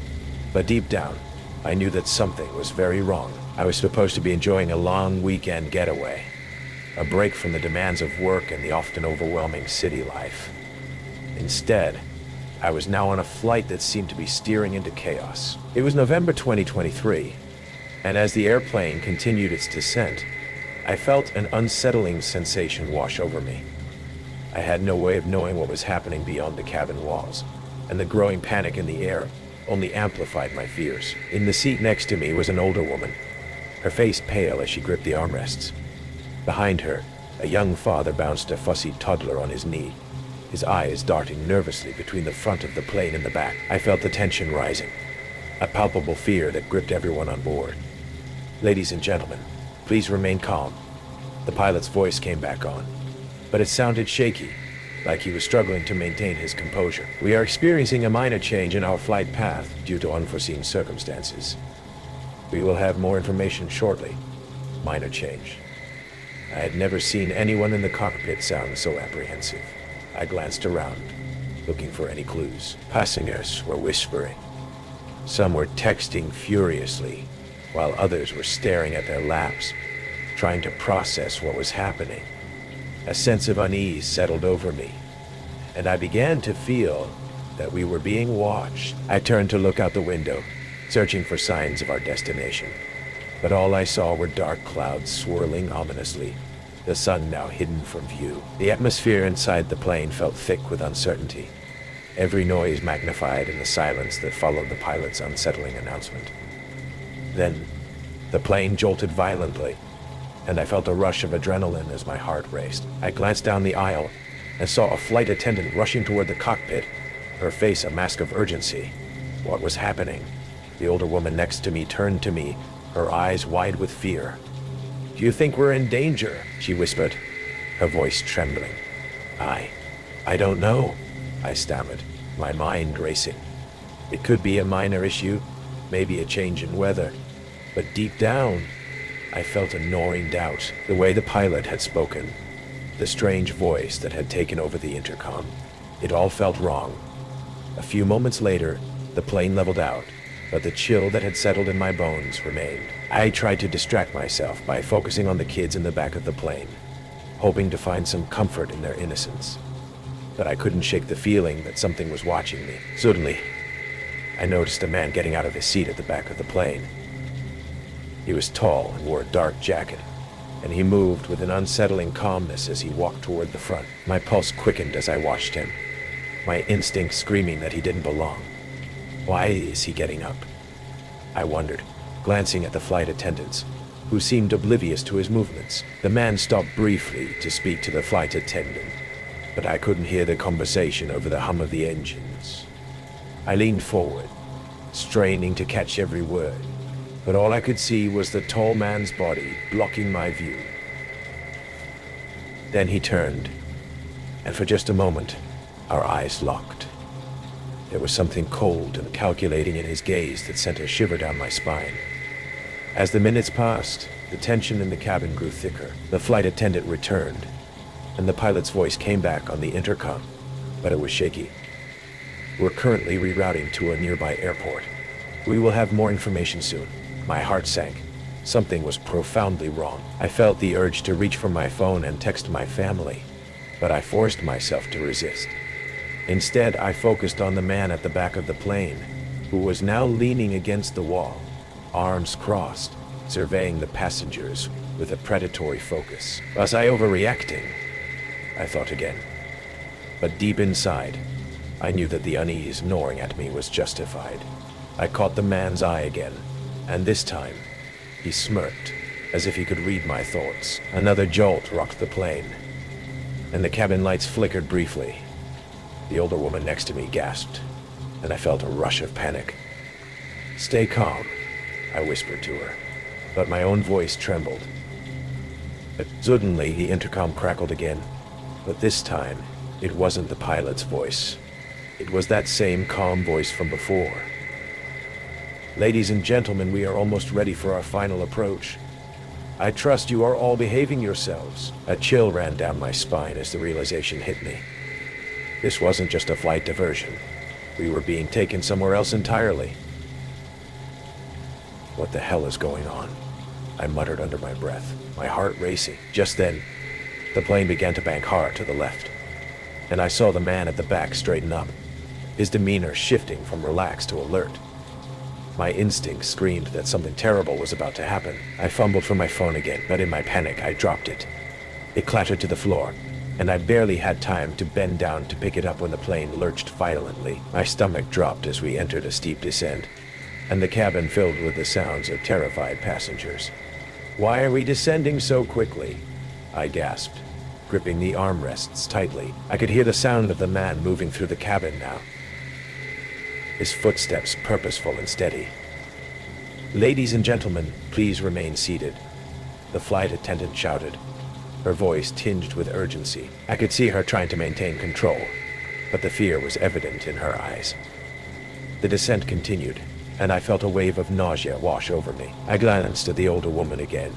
But deep down, I knew that something was very wrong. I was supposed to be enjoying a long weekend getaway, a break from the demands of work and the often overwhelming city life. Instead, I was now on a flight that seemed to be steering into chaos. It was November 2023, and as the airplane continued its descent, I felt an unsettling sensation wash over me. I had no way of knowing what was happening beyond the cabin walls, and the growing panic in the air only amplified my fears. In the seat next to me was an older woman, her face pale as she gripped the armrests. Behind her, a young father bounced a fussy toddler on his knee, his eyes darting nervously between the front of the plane and the back. I felt the tension rising, a palpable fear that gripped everyone on board. "Ladies and gentlemen, please remain calm." The pilot's voice came back on, but it sounded shaky, like he was struggling to maintain his composure. "We are experiencing a minor change in our flight path due to unforeseen circumstances. We will have more information shortly." Minor change. I had never seen anyone in the cockpit sound so apprehensive. I glanced around, looking for any clues. Passengers were whispering. Some were texting furiously, while others were staring at their laps, trying to process what was happening. A sense of unease settled over me, and I began to feel that we were being watched. I turned to look out the window, searching for signs of our destination, but all I saw were dark clouds swirling ominously, the sun now hidden from view. The atmosphere inside the plane felt thick with uncertainty, every noise magnified in the silence that followed the pilot's unsettling announcement. Then, the plane jolted violently, and I felt a rush of adrenaline as my heart raced. I glanced down the aisle and saw a flight attendant rushing toward the cockpit, her face a mask of urgency. What was happening? The older woman next to me turned to me, her eyes wide with fear. "Do you think we're in danger?" she whispered, her voice trembling. I don't know," I stammered, my mind racing. It could be a minor issue, maybe a change in weather, but deep down, I felt a gnawing doubt. The way the pilot had spoken, the strange voice that had taken over the intercom, it all felt wrong. A few moments later, the plane leveled out, but the chill that had settled in my bones remained. I tried to distract myself by focusing on the kids in the back of the plane, hoping to find some comfort in their innocence. But I couldn't shake the feeling that something was watching me. Suddenly, I noticed a man getting out of his seat at the back of the plane. He was tall and wore a dark jacket, and he moved with an unsettling calmness as he walked toward the front. My pulse quickened as I watched him, my instinct screaming that he didn't belong. Why is he getting up? I wondered, glancing at the flight attendants, who seemed oblivious to his movements. The man stopped briefly to speak to the flight attendant, but I couldn't hear the conversation over the hum of the engines. I leaned forward, straining to catch every word, but all I could see was the tall man's body blocking my view. Then he turned, and for just a moment, our eyes locked. There was something cold and calculating in his gaze that sent a shiver down my spine. As the minutes passed, the tension in the cabin grew thicker. The flight attendant returned, and the pilot's voice came back on the intercom, but it was shaky. We're currently rerouting to a nearby airport. We will have more information soon. My heart sank. Something was profoundly wrong. I felt the urge to reach for my phone and text my family, but I forced myself to resist. Instead, I focused on the man at the back of the plane, who was now leaning against the wall, arms crossed, surveying the passengers with a predatory focus. Was I overreacting? I thought again. But deep inside, I knew that the unease gnawing at me was justified. I caught the man's eye again, and this time, he smirked, as if he could read my thoughts. Another jolt rocked the plane, and the cabin lights flickered briefly. The older woman next to me gasped, and I felt a rush of panic. "Stay calm," I whispered to her, but my own voice trembled. Suddenly, the intercom crackled again, but this time, it wasn't the pilot's voice. It was that same calm voice from before. "Ladies and gentlemen, we are almost ready for our final approach. I trust you are all behaving yourselves." A chill ran down my spine as the realization hit me. This wasn't just a flight diversion. We were being taken somewhere else entirely. "What the hell is going on?" I muttered under my breath, my heart racing. Just then, the plane began to bank hard to the left, and I saw the man at the back straighten up, his demeanor shifting from relaxed to alert. My instincts screamed that something terrible was about to happen. I fumbled for my phone again, but in my panic, I dropped it. It clattered to the floor, and I barely had time to bend down to pick it up when the plane lurched violently. My stomach dropped as we entered a steep descent, and the cabin filled with the sounds of terrified passengers. "Why are we descending so quickly?" I gasped, gripping the armrests tightly. I could hear the sound of the man moving through the cabin now, his footsteps purposeful and steady. "Ladies and gentlemen, please remain seated," the flight attendant shouted, her voice tinged with urgency. I could see her trying to maintain control, but the fear was evident in her eyes. The descent continued, and I felt a wave of nausea wash over me. I glanced at the older woman again,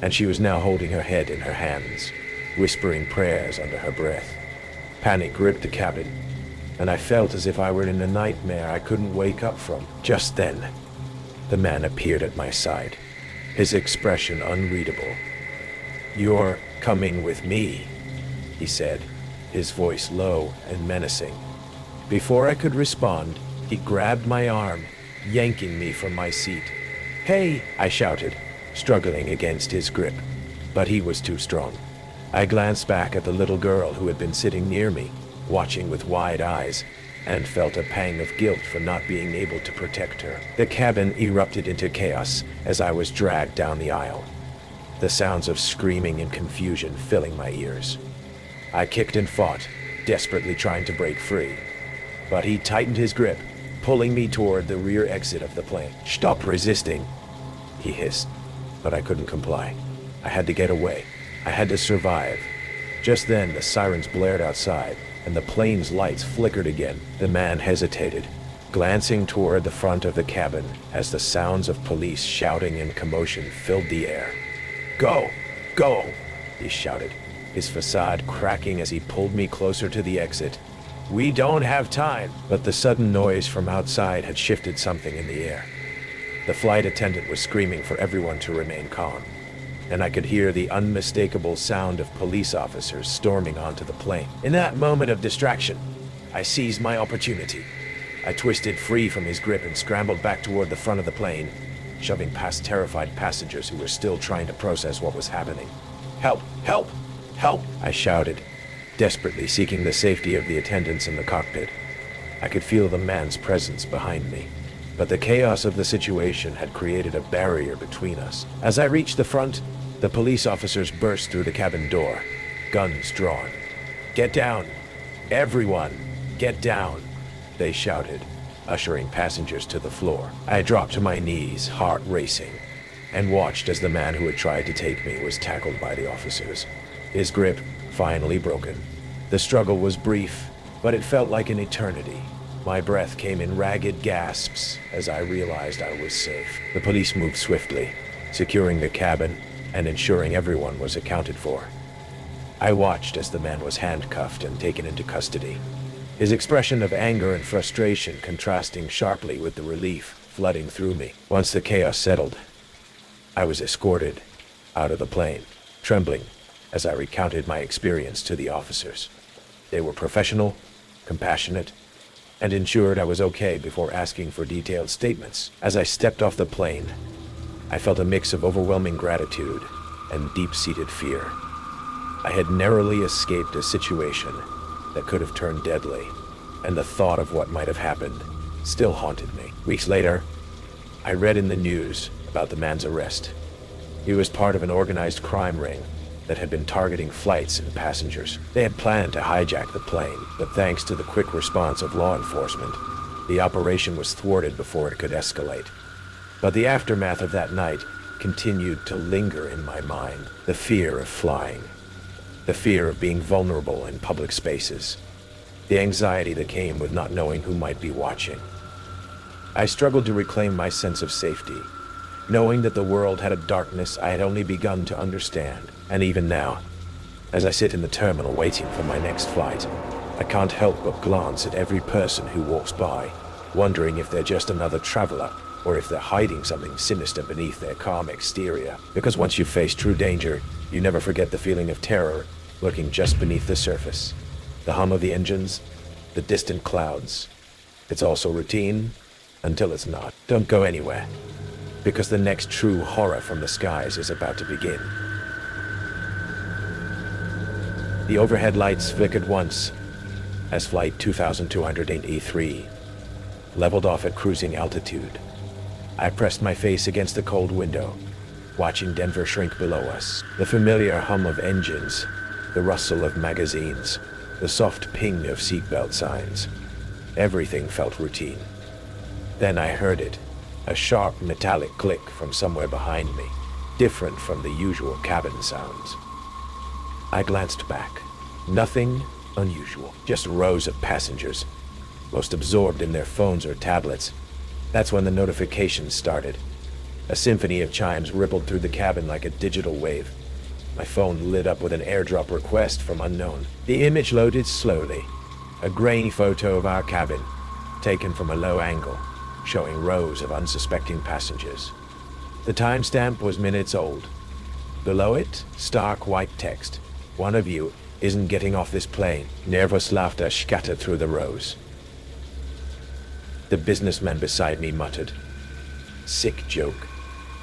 and she was now holding her head in her hands, whispering prayers under her breath. Panic gripped the cabin, and I felt as if I were in a nightmare I couldn't wake up from. Just then, the man appeared at my side, his expression unreadable. "You're coming with me," he said, his voice low and menacing. Before I could respond, he grabbed my arm, yanking me from my seat. "Hey!" I shouted, struggling against his grip, but he was too strong. I glanced back at the little girl who had been sitting near me, watching with wide eyes, and felt a pang of guilt for not being able to protect her. The cabin erupted into chaos as I was dragged down the aisle, the sounds of screaming and confusion filling my ears. I kicked and fought, desperately trying to break free, but he tightened his grip, pulling me toward the rear exit of the plane. "Stop resisting," he hissed, but I couldn't comply. I had to get away. I had to survive. Just then, the sirens blared outside, and the plane's lights flickered again. The man hesitated, glancing toward the front of the cabin as the sounds of police shouting and commotion filled the air. "Go! Go!" he shouted, his facade cracking as he pulled me closer to the exit. "We don't have time!" But the sudden noise from outside had shifted something in the air. The flight attendant was screaming for everyone to remain calm, and I could hear the unmistakable sound of police officers storming onto the plane. In that moment of distraction, I seized my opportunity. I twisted free from his grip and scrambled back toward the front of the plane, shoving past terrified passengers who were still trying to process what was happening. "Help! Help! Help!" I shouted, desperately seeking the safety of the attendants in the cockpit. I could feel the man's presence behind me, but the chaos of the situation had created a barrier between us. As I reached the front, the police officers burst through the cabin door, guns drawn. "Get down! Everyone, get down!" they shouted, ushering passengers to the floor. I dropped to my knees, heart racing, and watched as the man who had tried to take me was tackled by the officers, his grip finally broken. The struggle was brief, but it felt like an eternity. My breath came in ragged gasps as I realized I was safe. The police moved swiftly, securing the cabin and ensuring everyone was accounted for. I watched as the man was handcuffed and taken into custody, his expression of anger and frustration contrasting sharply with the relief flooding through me. Once the chaos settled, I was escorted out of the plane, trembling as I recounted my experience to the officers. They were professional, compassionate, and ensured I was okay before asking for detailed statements. As I stepped off the plane, I felt a mix of overwhelming gratitude and deep-seated fear. I had narrowly escaped a situation that could have turned deadly, and the thought of what might have happened still haunted me. Weeks later, I read in the news about the man's arrest. He was part of an organized crime ring that had been targeting flights and passengers. They had planned to hijack the plane, but thanks to the quick response of law enforcement, the operation was thwarted before it could escalate. But the aftermath of that night continued to linger in my mind. The fear of flying, the fear of being vulnerable in public spaces, the anxiety that came with not knowing who might be watching. I struggled to reclaim my sense of safety, knowing that the world had a darkness I had only begun to understand. And even now, as I sit in the terminal waiting for my next flight, I can't help but glance at every person who walks by, wondering if they're just another traveler, or if they're hiding something sinister beneath their calm exterior. Because once you face true danger, you never forget the feeling of terror lurking just beneath the surface. The hum of the engines, the distant clouds. It's also routine, until it's not. Don't go anywhere, because the next true horror from the skies is about to begin. The overhead lights flickered once as Flight 2283 leveled off at cruising altitude. I pressed my face against the cold window, watching Denver shrink below us. The familiar hum of engines, the rustle of magazines, the soft ping of seatbelt signs. Everything felt routine. Then I heard it, a sharp metallic click from somewhere behind me, different from the usual cabin sounds. I glanced back. Nothing unusual, just rows of passengers, most absorbed in their phones or tablets. That's when the notifications started. A symphony of chimes rippled through the cabin like a digital wave. My phone lit up with an AirDrop request from unknown. The image loaded slowly, a grainy photo of our cabin, taken from a low angle, showing rows of unsuspecting passengers. The timestamp was minutes old. Below it, stark white text. "One of you isn't getting off this plane." Nervous laughter scattered through the rows. The businessman beside me muttered, "Sick joke."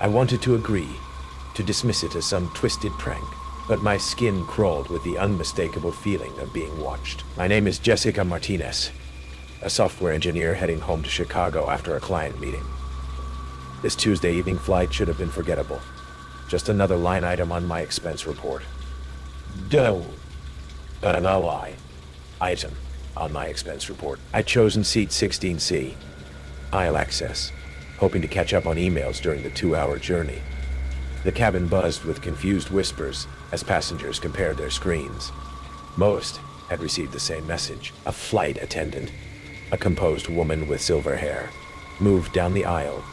I wanted to agree, to dismiss it as some twisted prank, but my skin crawled with the unmistakable feeling of being watched. "My name is Jessica Martinez, a software engineer heading home to Chicago after a client meeting. This Tuesday evening flight should have been forgettable. Just another line item on my expense report. Item on my expense report. I'd chosen seat 16C, aisle access, hoping to catch up on emails during the 2-hour journey. The cabin buzzed with confused whispers as passengers compared their screens. Most had received the same message. A flight attendant, a composed woman with silver hair, moved down the aisle,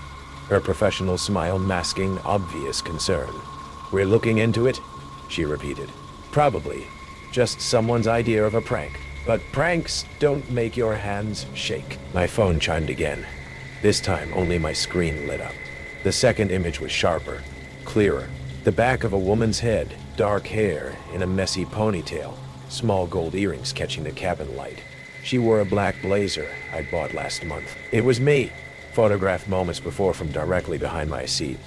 her professional smile masking obvious concern. "We're looking into it," she repeated. "Probably just someone's idea of a prank. But pranks don't make your hands shake." My phone chimed again. This time only my screen lit up. The second image was sharper, clearer. The back of a woman's head, dark hair in a messy ponytail, small gold earrings catching the cabin light. She wore a black blazer I'd bought last month. It was me, photographed moments before from directly behind my seat.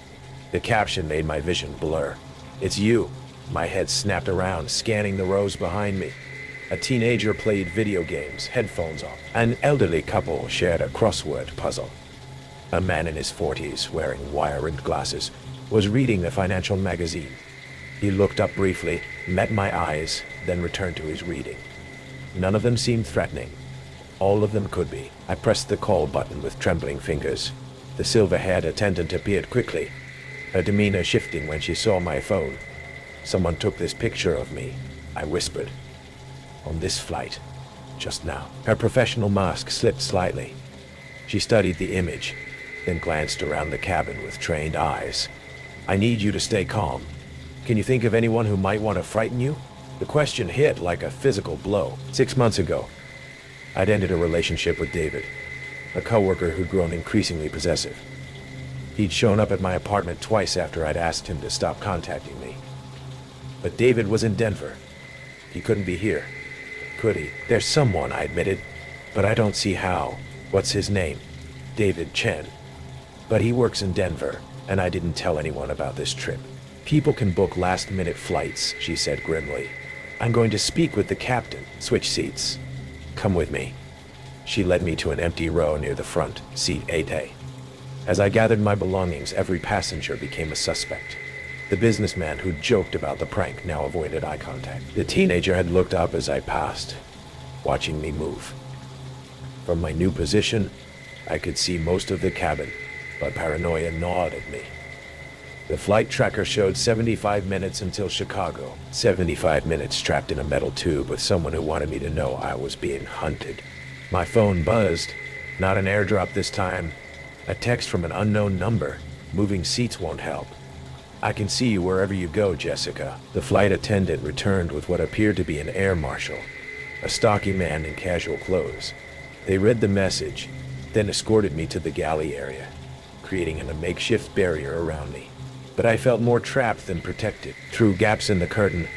The caption made my vision blur. "It's you." My head snapped around, scanning the rows behind me. A teenager played video games, headphones off. An elderly couple shared a crossword puzzle. A man in his 40s, wearing wire-rimmed glasses, was reading a financial magazine. He looked up briefly, met my eyes, then returned to his reading. None of them seemed threatening. All of them could be. I pressed the call button with trembling fingers. The silver-haired attendant appeared quickly, her demeanor shifting when she saw my phone. "Someone took this picture of me," I whispered. "On this flight. Just now." Her professional mask slipped slightly. She studied the image, then glanced around the cabin with trained eyes. "I need you to stay calm. Can you think of anyone who might want to frighten you?" The question hit like a physical blow. 6 months ago, I'd ended a relationship with David, a coworker who'd grown increasingly possessive. He'd shown up at my apartment twice after I'd asked him to stop contacting me. But David was in Denver. He couldn't be here, could he? "There's someone," I admitted, "but I don't see how." "What's his name?" "David Chen. But he works in Denver, and I didn't tell anyone about this trip." "People can book last-minute flights," she said grimly. "I'm going to speak with the captain." "Switch seats. Come with me." She led me to an empty row near the front, seat 8A. As I gathered my belongings, every passenger became a suspect. The businessman who'd joked about the prank now avoided eye contact. The teenager had looked up as I passed, watching me move. From my new position, I could see most of the cabin, but paranoia gnawed at me. The flight tracker showed 75 minutes until Chicago. 75 minutes trapped in a metal tube with someone who wanted me to know I was being hunted. My phone buzzed. Not an airdrop this time. A text from an unknown number. "Moving seats won't help. I can see you wherever you go, Jessica." The flight attendant returned with what appeared to be an air marshal, a stocky man in casual clothes. They read the message, then escorted me to the galley area, creating a makeshift barrier around me. But I felt more trapped than protected. Through gaps in the curtain,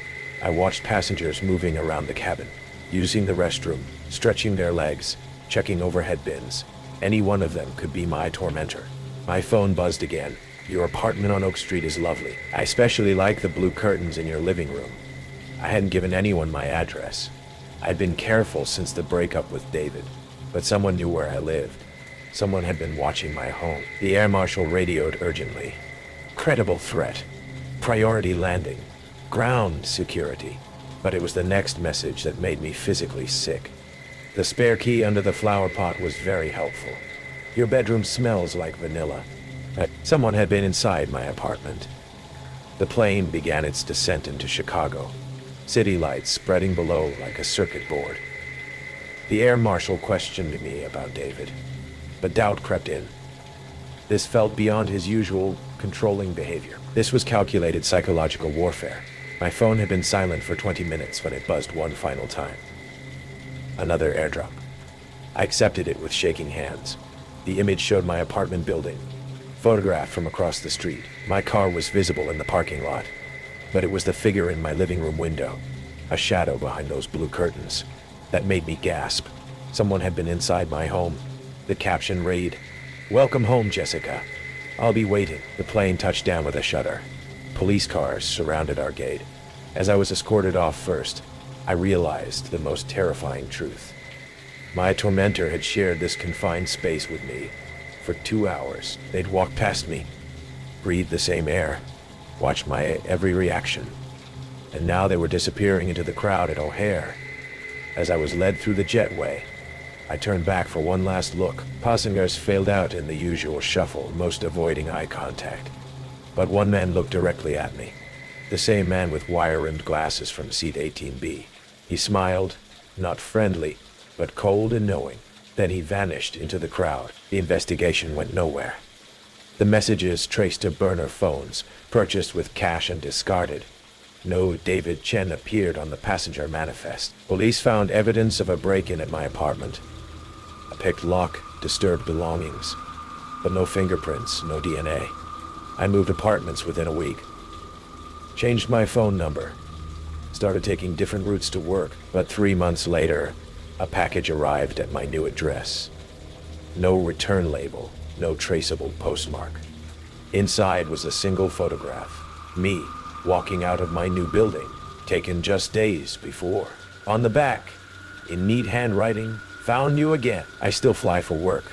I watched passengers moving around the cabin, using the restroom, stretching their legs, checking overhead bins. Any one of them could be my tormentor. My phone buzzed again. "Your apartment on Oak Street is lovely. I especially like the blue curtains in your living room." I hadn't given anyone my address. I'd been careful since the breakup with David, but someone knew where I lived. Someone had been watching my home. The air marshal radioed urgently. "Credible threat. Priority landing. Ground security." But it was the next message that made me physically sick. The spare key under the flower pot was very helpful. "Your bedroom smells like vanilla." Someone had been inside my apartment. The plane began its descent into Chicago, city lights spreading below like a circuit board. The air marshal questioned me about David, but doubt crept in. This felt beyond his usual controlling behavior. This was calculated psychological warfare. My phone had been silent for 20 minutes when it buzzed one final time. Another airdrop. I accepted it with shaking hands. The image showed my apartment building, photographed from across the street. My car was visible in the parking lot, but it was the figure in my living room window, a shadow behind those blue curtains, that made me gasp. Someone had been inside my home. The caption read, "Welcome home, Jessica. I'll be waiting." The plane touched down with a shudder. Police cars surrounded our gate. As I was escorted off first, I realized the most terrifying truth. My tormentor had shared this confined space with me. For 2 hours, they'd walked past me, breathed the same air, watched my every reaction. And now they were disappearing into the crowd at O'Hare. As I was led through the jetway, I turned back for one last look. Passengers failed out in the usual shuffle, most avoiding eye contact. But one man looked directly at me, the same man with wire-rimmed glasses from seat 18B. He smiled, not friendly, but cold and knowing. Then he vanished into the crowd. The investigation went nowhere. The messages traced to burner phones, purchased with cash and discarded. No David Chen appeared on the passenger manifest. Police found evidence of a break-in at my apartment. A picked lock, disturbed belongings, but no fingerprints, no DNA. I moved apartments within a week. Changed my phone number. Started taking different routes to work, but 3 months later, a package arrived at my new address. No return label, no traceable postmark. Inside was a single photograph. Me, walking out of my new building, taken just days before. On the back, in neat handwriting, "Found you again." I still fly for work,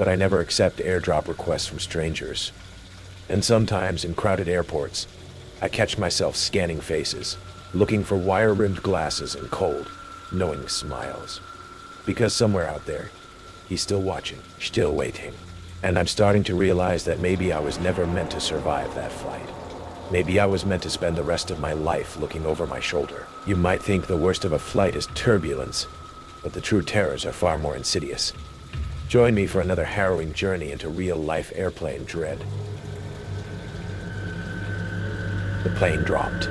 but I never accept airdrop requests from strangers. And sometimes in crowded airports, I catch myself scanning faces, looking for wire-rimmed glasses and cold, knowing smiles. Because somewhere out there, he's still watching, still waiting. And I'm starting to realize that maybe I was never meant to survive that flight. Maybe I was meant to spend the rest of my life looking over my shoulder. You might think the worst of a flight is turbulence, but the true terrors are far more insidious. Join me for another harrowing journey into real-life airplane dread. The plane dropped.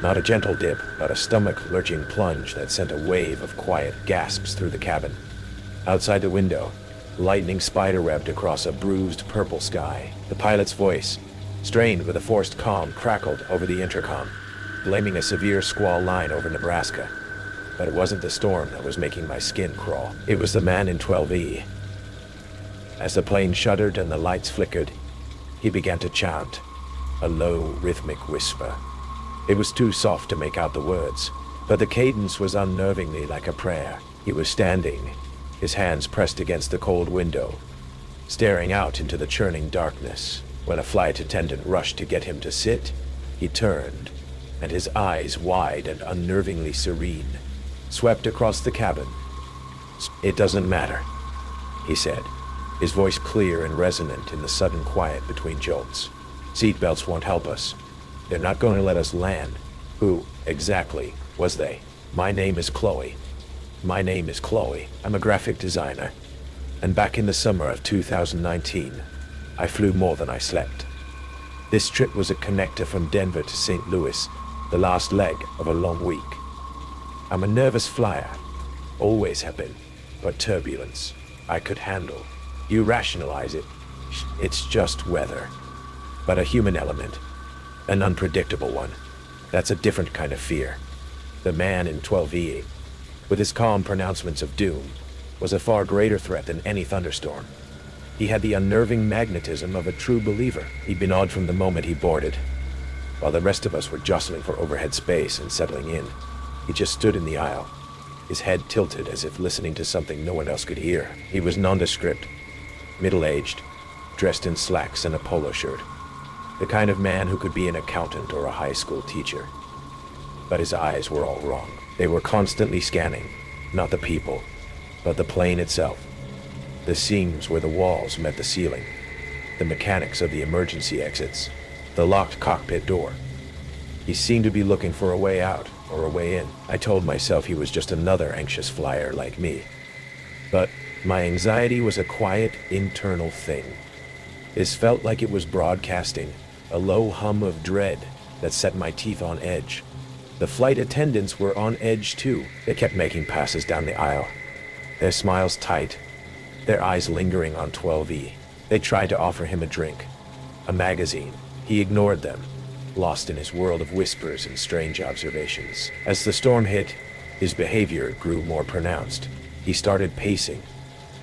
Not a gentle dip, but a stomach-lurching plunge that sent a wave of quiet gasps through the cabin. Outside the window, lightning spider-webbed across a bruised purple sky. The pilot's voice, strained with a forced calm, crackled over the intercom, blaming a severe squall line over Nebraska. But it wasn't the storm that was making my skin crawl. It was the man in 12E. As the plane shuddered and the lights flickered, he began to chant, a low, rhythmic whisper. It was too soft to make out the words, but the cadence was unnervingly like a prayer. He was standing, his hands pressed against the cold window, staring out into the churning darkness. When a flight attendant rushed to get him to sit, he turned, and his eyes, wide and unnervingly serene, swept across the cabin. "It doesn't matter," he said, his voice clear and resonant in the sudden quiet between jolts. "Seatbelts won't help us. They're not going to let us land." Who, exactly, was they? My name is Chloe. I'm a graphic designer. And back in the summer of 2019, I flew more than I slept. This trip was a connector from Denver to St. Louis, the last leg of a long week. I'm a nervous flyer, always have been, but turbulence, I could handle. You rationalize it, it's just weather. But a human element, an unpredictable one, that's a different kind of fear. The man in 12E, with his calm pronouncements of doom, was a far greater threat than any thunderstorm. He had the unnerving magnetism of a true believer. He'd been odd from the moment he boarded. While the rest of us were jostling for overhead space and settling in, he just stood in the aisle, his head tilted as if listening to something no one else could hear. He was nondescript, middle-aged, dressed in slacks and a polo shirt. The kind of man who could be an accountant or a high school teacher. But his eyes were all wrong. They were constantly scanning, not the people, but the plane itself. The seams where the walls met the ceiling, the mechanics of the emergency exits, the locked cockpit door. He seemed to be looking for a way out or a way in. I told myself he was just another anxious flyer like me. But my anxiety was a quiet, internal thing. This felt like it was broadcasting, a low hum of dread that set my teeth on edge. The flight attendants were on edge too. They kept making passes down the aisle, their smiles tight, their eyes lingering on 12E. They tried to offer him a drink, a magazine. He ignored them, lost in his world of whispers and strange observations. As the storm hit, his behavior grew more pronounced. He started pacing,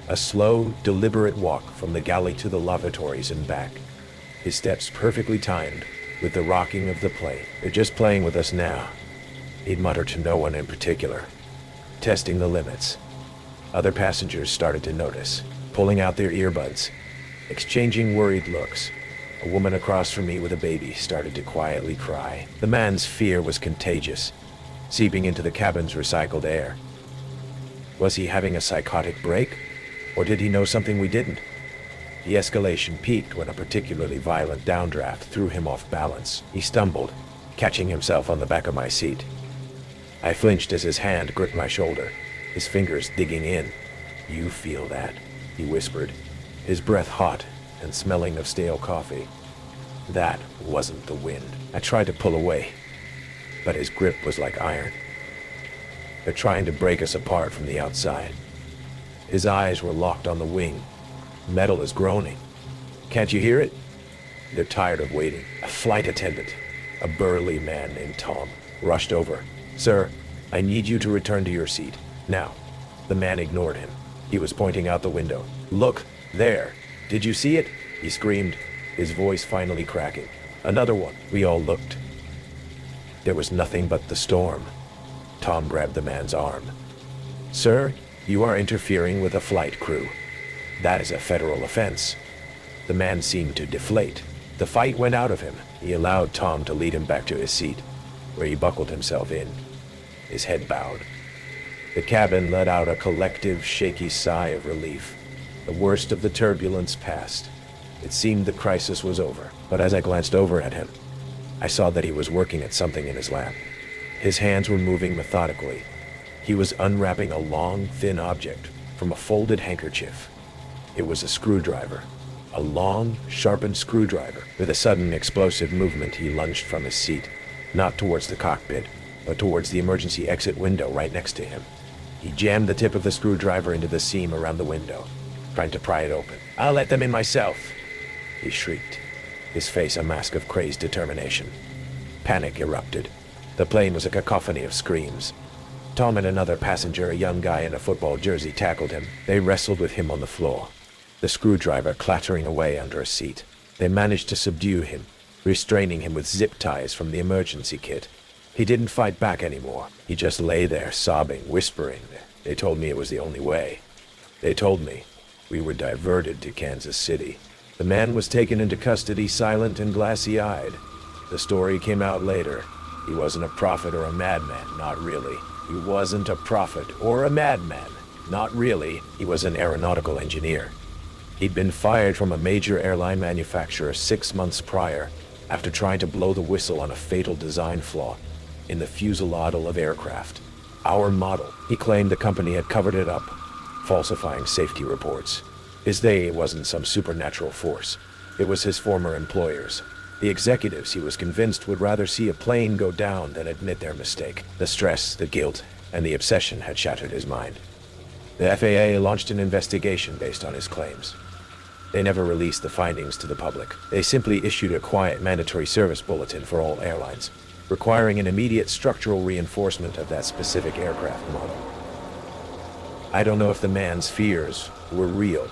a slow, deliberate walk from the galley to the lavatories and back, his steps perfectly timed with the rocking of the plane. "They're just playing with us now," he'd mutter to no one in particular, testing the limits. Other passengers started to notice, pulling out their earbuds, exchanging worried looks. A woman across from me with a baby started to quietly cry. The man's fear was contagious, seeping into the cabin's recycled air. Was he having a psychotic break? Or did he know something we didn't? The escalation peaked when a particularly violent downdraft threw him off balance. He stumbled, catching himself on the back of my seat. I flinched as his hand gripped my shoulder, his fingers digging in. "You feel that," he whispered, his breath hot and smelling of stale coffee. That wasn't the wind. I tried to pull away, but his grip was like iron. "They're trying to break us apart from the outside." His eyes were locked on the wing. Metal is groaning. "Can't you hear it?" "They're tired of waiting." A flight attendant, a burly man named Tom, rushed over. "Sir, I need you to return to your seat. Now." The man ignored him. He was pointing out the window. "Look, there. Did you see it?" he screamed, his voice finally cracking. "Another one." We all looked. There was nothing but the storm. Tom grabbed the man's arm. "Sir, you are interfering with a flight crew." That is a federal offense. The man seemed to deflate. The fight went out of him. He allowed Tom to lead him back to his seat, where he buckled himself in, his head bowed. The cabin let out a collective, shaky sigh of relief. The worst of the turbulence passed. It seemed the crisis was over, but as I glanced over at him, I saw that he was working at something in his lap. His hands were moving methodically. He was unwrapping a long, thin object from a folded handkerchief. It was a screwdriver. A long, sharpened screwdriver. With a sudden, explosive movement, he lunged from his seat, not towards the cockpit, but towards the emergency exit window right next to him. He jammed the tip of the screwdriver into the seam around the window, trying to pry it open. "I'll let them in myself," he shrieked, his face a mask of crazed determination. Panic erupted. The plane was a cacophony of screams. Tom and another passenger, a young guy in a football jersey, tackled him. They wrestled with him on the floor, the screwdriver clattering away under a seat. They managed to subdue him, restraining him with zip ties from the emergency kit. He didn't fight back anymore. He just lay there, sobbing, whispering. They told me it was the only way. They told me we were diverted to Kansas City. The man was taken into custody, silent and glassy-eyed. The story came out later. He wasn't a prophet or a madman, not really. He wasn't a prophet or a madman, not really. He was an aeronautical engineer. He'd been fired from a major airline manufacturer 6 months prior after trying to blow the whistle on a fatal design flaw in the fuselage of aircraft. Our model. He claimed the company had covered it up, falsifying safety reports. His they wasn't some supernatural force. It was his former employers. The executives, he was convinced, would rather see a plane go down than admit their mistake. The stress, the guilt, and the obsession had shattered his mind. The FAA launched an investigation based on his claims. They never released the findings to the public. They simply issued a quiet mandatory service bulletin for all airlines, requiring an immediate structural reinforcement of that specific aircraft model. I don't know if the man's fears were real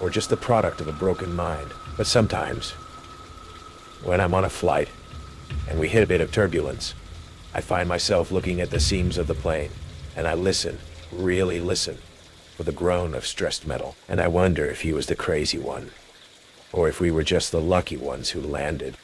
or just the product of a broken mind, but sometimes, when I'm on a flight and we hit a bit of turbulence, I find myself looking at the seams of the plane, and I listen, really listen, for the groan of stressed metal, and I wonder if he was the crazy one, or if we were just the lucky ones who landed.